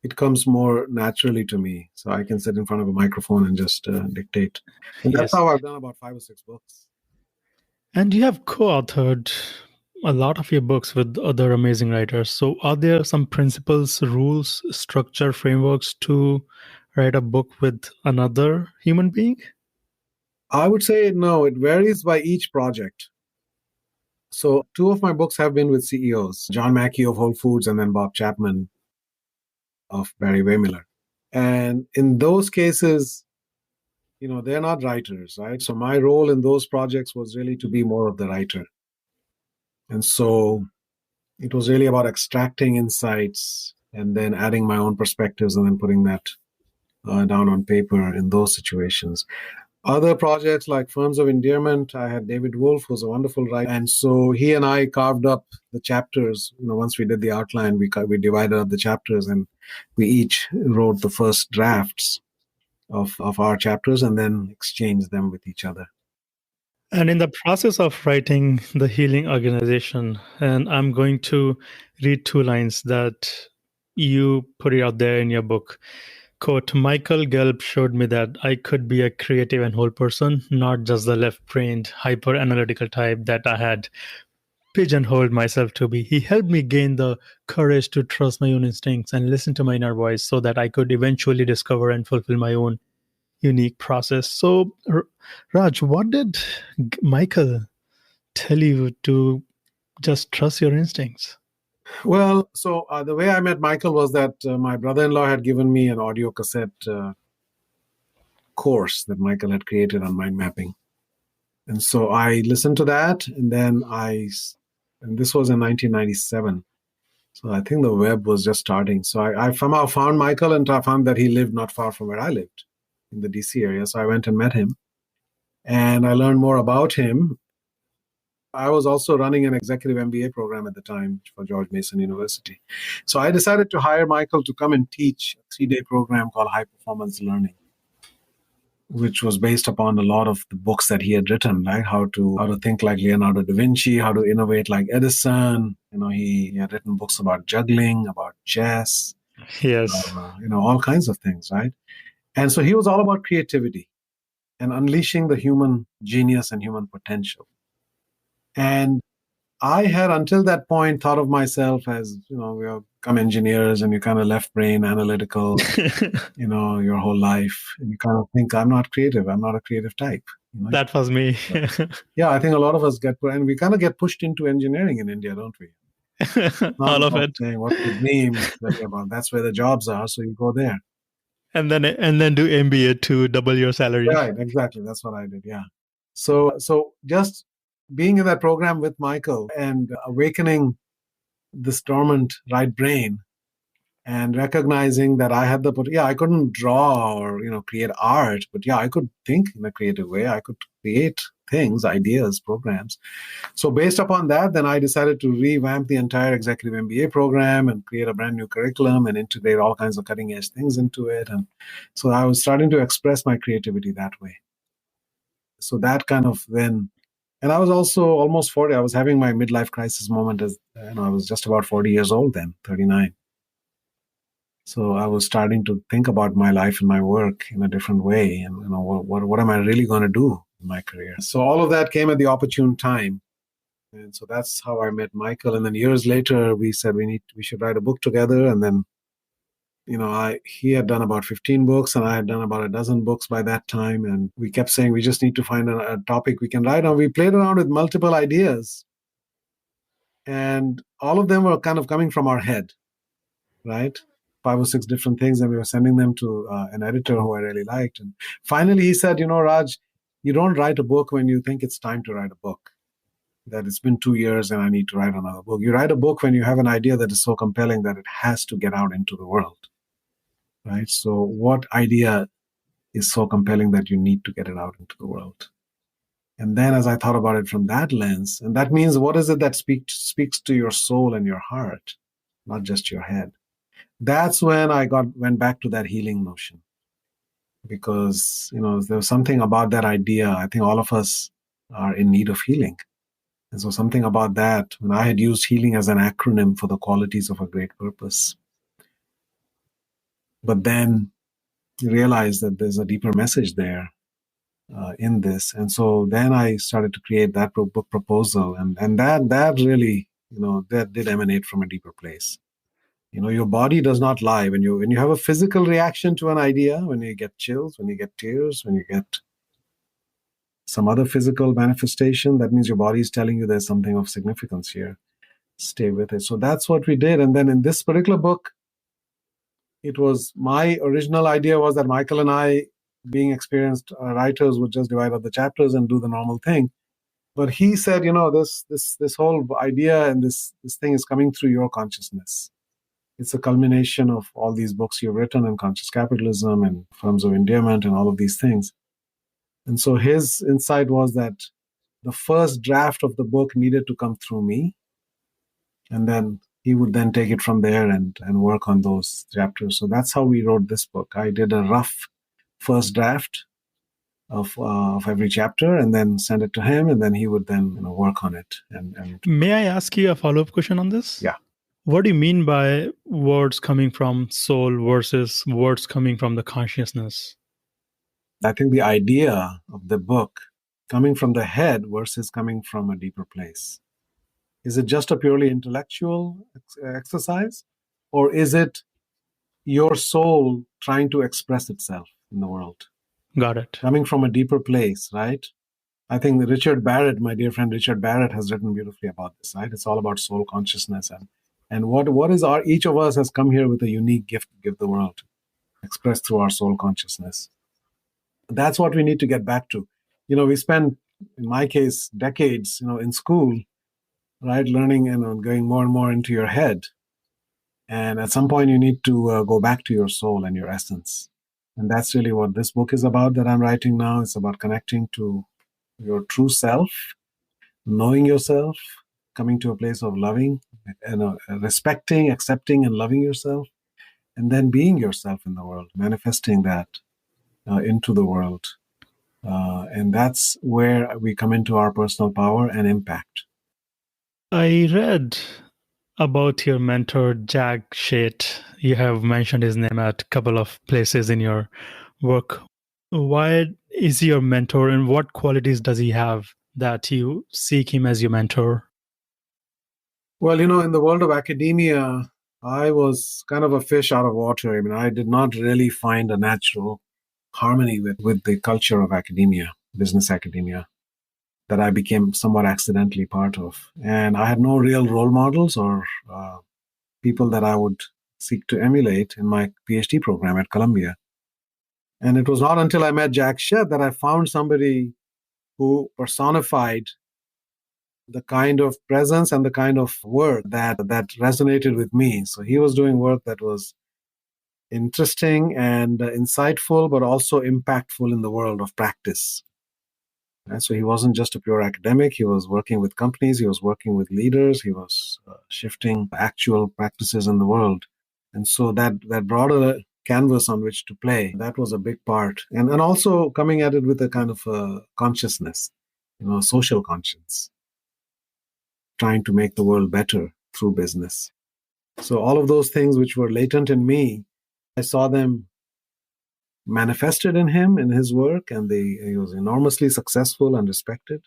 It comes more naturally to me. So I can sit in front of a microphone and just dictate. And that's how I've done about 5 or 6 books. And you have co-authored a lot of your books with other amazing writers. So are there some principles, rules, structure, frameworks to write a book with another human being? I would say no. It varies by each project. So 2 of my books have been with CEOs, John Mackey of Whole Foods and then Bob Chapman of Barry Wehmiller. And in those cases, they're not writers, right? So my role in those projects was really to be more of the writer. And so it was really about extracting insights and then adding my own perspectives and then putting that down on paper in those situations. Other projects like Firms of Endearment, I had David Wolf, who's a wonderful writer. And so he and I carved up the chapters. Once we did the outline, we divided up the chapters and we each wrote the first drafts of our chapters and then exchanged them with each other. And in the process of writing the Healing Organization, and I'm going to read 2 lines that you put it out there in your book. Quote, Michael Gelb showed me that I could be a creative and whole person, not just the left-brained, hyper-analytical type that I had pigeonholed myself to be. He helped me gain the courage to trust my own instincts and listen to my inner voice so that I could eventually discover and fulfill my own unique process. So, Raj, what did Michael tell you to just trust your instincts? Well, so the way I met Michael was that my brother-in-law had given me an audio cassette course that Michael had created on mind mapping. And so I listened to that, and then and this was in 1997. So I think the web was just starting. So I somehow found Michael, and I found that he lived not far from where I lived in the DC area. So I went and met him, and I learned more about him. I was also running an executive MBA program at the time for George Mason University. So I decided to hire Michael to come and teach a 3-day program called High Performance Learning, which was based upon a lot of the books that he had written, right? How to think like Leonardo da Vinci, how to innovate like Edison. He had written books about juggling, about chess, yes, all kinds of things, right? And so he was all about creativity and unleashing the human genius and human potential. And I had, until that point, thought of myself as, we are come engineers and you kind of left brain analytical, your whole life. And you kind of think, I'm not creative. I'm not a creative type. That was me. Yeah, I think a lot of us and we kind of get pushed into engineering in India, don't we? All of it. Saying what it means, that's where the jobs are. So you go there. And then do MBA to double your salary. Right, exactly. That's what I did. Yeah. So just being in that program with Michael and awakening this dormant right brain and recognizing that I had I couldn't draw or, create art, but I could think in a creative way. I could create things, ideas, programs. So based upon that, then I decided to revamp the entire executive MBA program and create a brand new curriculum and integrate all kinds of cutting edge things into it. And so I was starting to express my creativity that way. So that kind of then. And I was also almost 40. I was having my midlife crisis moment as I was just about 40 years old then, 39. So I was starting to think about my life and my work in a different way. And what am I really going to do in my career? So all of that came at the opportune time. And so that's how I met Michael. And then years later, we said we should write a book together. And then, he had done about 15 books and I had done about a dozen books by that time. And we kept saying, we just need to find a topic we can write on. We played around with multiple ideas. And all of them were kind of coming from our head, right? 5 or 6 different things. And we were sending them to an editor who I really liked. And finally he said, Raj, you don't write a book when you think it's time to write a book. That it's been 2 years and I need to write another book. You write a book when you have an idea that is so compelling that it has to get out into the world. Right? So what idea is so compelling that you need to get it out into the world? And then as I thought about it from that lens, and that means what is it that speaks to your soul and your heart, not just your head? That's when I went back to that healing notion. Because, there was something about that idea. I think all of us are in need of healing. And so something about that, when I had used healing as an acronym for the qualities of a great purpose. But then you realize that there's a deeper message there in this. And so then I started to create that book proposal. And that really, that did emanate from a deeper place. Your body does not lie. When you have a physical reaction to an idea, when you get chills, when you get tears, when you get some other physical manifestation, that means your body is telling you there's something of significance here. Stay with it. So that's what we did. And then in this particular book, it was my original idea was that Michael and I being experienced writers would just divide up the chapters and do the normal thing. But he said, this whole idea and this thing is coming through your consciousness. It's a culmination of all these books you've written in Conscious Capitalism and Forms of Endearment and all of these things. And so his insight was that the first draft of the book needed to come through me. And then he would then take it from there and work on those chapters. So that's how we wrote this book. I did a rough first draft of every chapter and then send it to him, and then he would then work on it. And May I ask you a follow-up question on this? Yeah. What do you mean by words coming from soul versus words coming from the consciousness? I think the idea of the book coming from the head versus coming from a deeper place. Is it just a purely intellectual exercise, or is it your soul trying to express itself in the world? Got it. Coming from a deeper place, right? I think Richard Barrett, my dear friend Richard Barrett, has written beautifully about this, right? It's all about soul consciousness and what is each of us has come here with a unique gift to give the world, expressed through our soul consciousness. That's what we need to get back to. We spend, in my case, decades, in school, right, learning and going more and more into your head. And at some point, you need to go back to your soul and your essence. And that's really what this book is about that I'm writing now. It's about connecting to your true self, knowing yourself, coming to a place of loving, respecting, accepting, and loving yourself, and then being yourself in the world, manifesting that into the world. And that's where we come into our personal power and impact. I read about your mentor, Jack Shate. You have mentioned his name at a couple of places in your work. Why is he your mentor, and what qualities does he have that you seek him as your mentor? Well, in the world of academia, I was kind of a fish out of water. I mean, I did not really find a natural harmony with the culture of academia, business academia, that I became somewhat accidentally part of. And I had no real role models or people that I would seek to emulate in my Ph.D. program at Columbia. And it was not until I met Jack Shate that I found somebody who personified the kind of presence and the kind of work that resonated with me. So he was doing work that was interesting and insightful, but also impactful in the world of practice. And so he wasn't just a pure academic. He was working with companies. He was working with leaders. He was shifting actual practices in the world. And so that broader canvas on which to play, that was a big part. And also coming at it with a kind of consciousness, social conscience, trying to make the world better through business. So all of those things which were latent in me, I saw them manifested in him, in his work, and he was enormously successful and respected.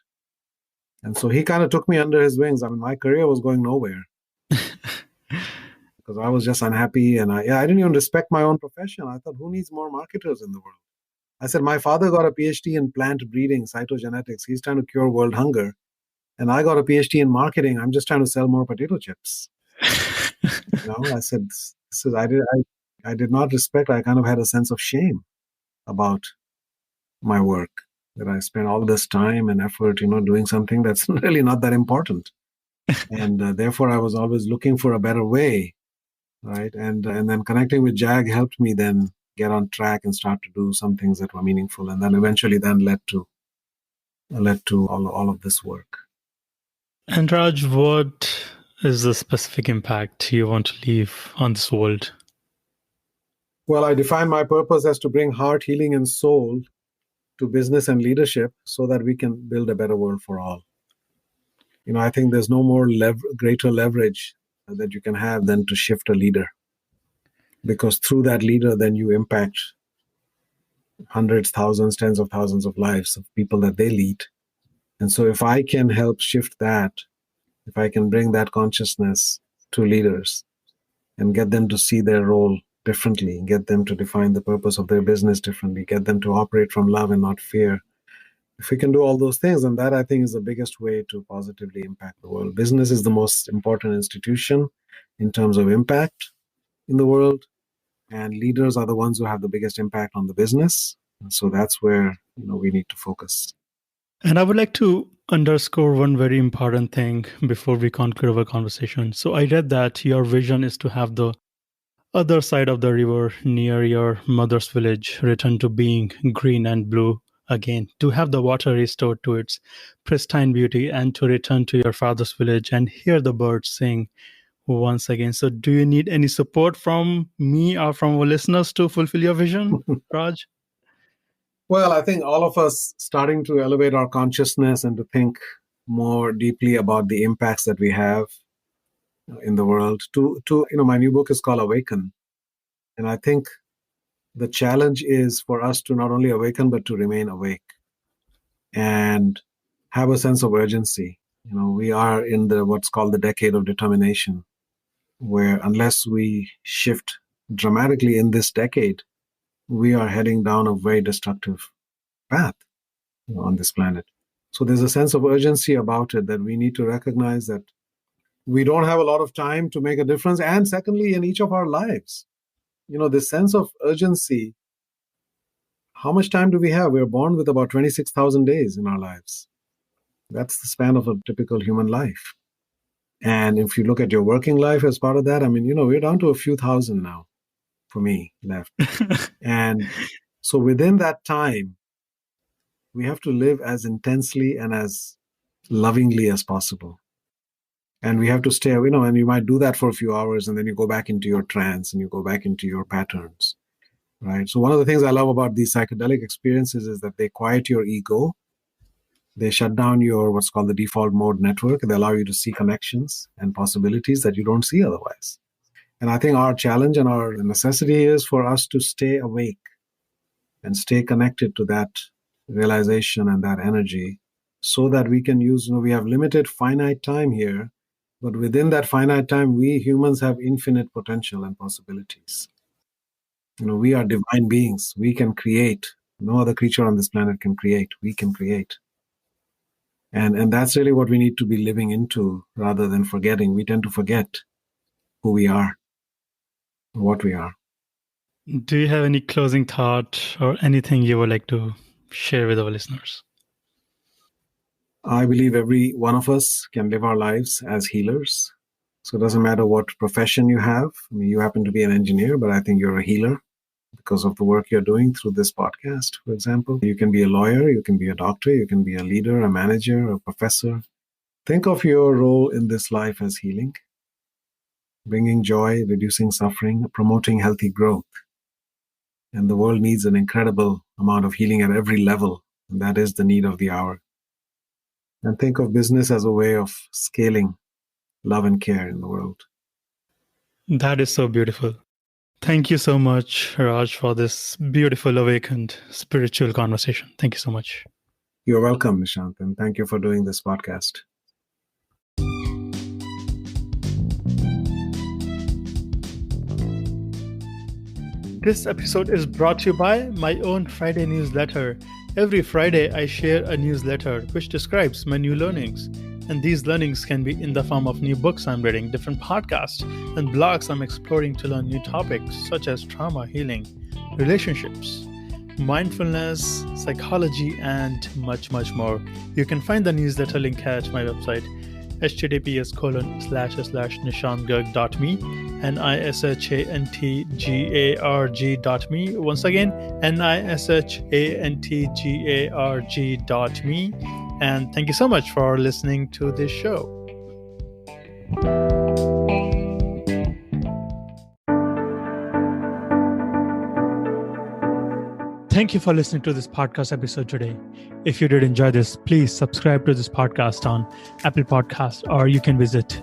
And so he kind of took me under his wings. I mean, my career was going nowhere because I was just unhappy, and I didn't even respect my own profession. I thought, who needs more marketers in the world? I said, my father got a PhD in plant breeding, cytogenetics. He's trying to cure world hunger. And I got a PhD in marketing. I'm just trying to sell more potato chips. I said, I did not respect. I kind of had a sense of shame about my work, that I spent all this time and effort, doing something that's really not that important. And therefore, I was always looking for a better way, right? And then connecting with Jag helped me then get on track and start to do some things that were meaningful, and then eventually led to all of this work. And Raj, what is the specific impact you want to leave on this world? Well, I define my purpose as to bring heart, healing, and soul to business and leadership so that we can build a better world for all. I think there's no more greater leverage that you can have than to shift a leader. Because through that leader, then you impact hundreds, thousands, tens of thousands of lives of people that they lead. And so if I can help shift that, if I can bring that consciousness to leaders and get them to see their role differently, get them to define the purpose of their business differently, get them to operate from love and not fear. If we can do all those things, then that I think is the biggest way to positively impact the world. Business is the most important institution in terms of impact in the world, and leaders are the ones who have the biggest impact on the business. And so that's where we need to focus. And I would like to underscore one very important thing before we conclude our conversation. So I read that your vision is to have the other side of the river near your mother's village return to being green and blue again, to have the water restored to its pristine beauty, and to return to your father's village and hear the birds sing once again. So do you need any support from me or from our listeners to fulfill your vision, Raj? Well, I think all of us starting to elevate our consciousness and to think more deeply about the impacts that we have in the world. My new book is called Awaken. And I think the challenge is for us to not only awaken, but to remain awake and have a sense of urgency. We are in what's called the decade of determination, where unless we shift dramatically in this decade, we are heading down a very destructive path on this planet. So there's a sense of urgency about it that we need to recognize that we don't have a lot of time to make a difference. And secondly, in each of our lives, this sense of urgency, how much time do we have? We're born with about 26,000 days in our lives. That's the span of a typical human life. And if you look at your working life as part of that, we're down to a few thousand now, for me, left. And so within that time, we have to live as intensely and as lovingly as possible. And we have to stay, and you might do that for a few hours, and then you go back into your trance and you go back into your patterns, right? So one of the things I love about these psychedelic experiences is that they quiet your ego. They shut down your what's called the default mode network. They allow you to see connections and possibilities that you don't see otherwise. And I think our challenge and our necessity is for us to stay awake and stay connected to that realization and that energy so that we can use, we have limited finite time here, but within that finite time, we humans have infinite potential and possibilities. We are divine beings. We can create. No other creature on this planet can create. We can create. And that's really what we need to be living into rather than forgetting. We tend to forget who we are, what we are. Do you have any closing thought or anything you would like to share with our listeners? I believe every one of us can live our lives as healers. So it doesn't matter what profession you have. You happen to be an engineer, but I think you're a healer because of the work you're doing through this podcast, for example. You can be a lawyer, you can be a doctor, you can be a leader, a manager, a professor. Think of your role in this life as healing, bringing joy, reducing suffering, promoting healthy growth. And the world needs an incredible amount of healing at every level, and that is the need of the hour. And think of business as a way of scaling love and care in the world. That is so beautiful. Thank you so much, Raj, for this beautiful, awakened spiritual conversation. Thank you so much. You're welcome, Nishant, and thank you for doing this podcast. This episode is brought to you by my own Friday newsletter. Every Friday, I share a newsletter which describes my new learnings. And these learnings can be in the form of new books I'm reading, different podcasts, and blogs I'm exploring to learn new topics such as trauma healing, relationships, mindfulness, psychology, and much, much more. You can find the newsletter link at my website, https://nishantgarg.me, NISHANTGARG.me. Once again, NISHANTGARG.me. And thank you so much for listening to this show. Thank you for listening to this podcast episode today. If you did enjoy this, please subscribe to this podcast on Apple Podcasts, or you can visit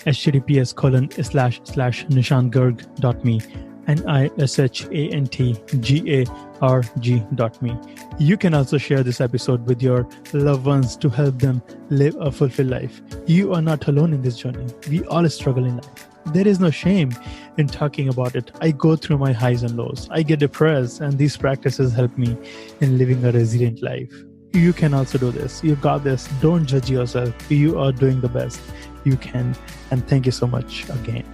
https://nishantgarg.me, NISHANTGARG.me. You can also share this episode with your loved ones to help them live a fulfilled life. You are not alone in this journey. We all struggle in life. There is no shame in talking about it. I go through my highs and lows. I get depressed, and these practices help me in living a resilient life. You can also do this. You got this. Don't judge yourself. You are doing the best you can. And thank you so much again.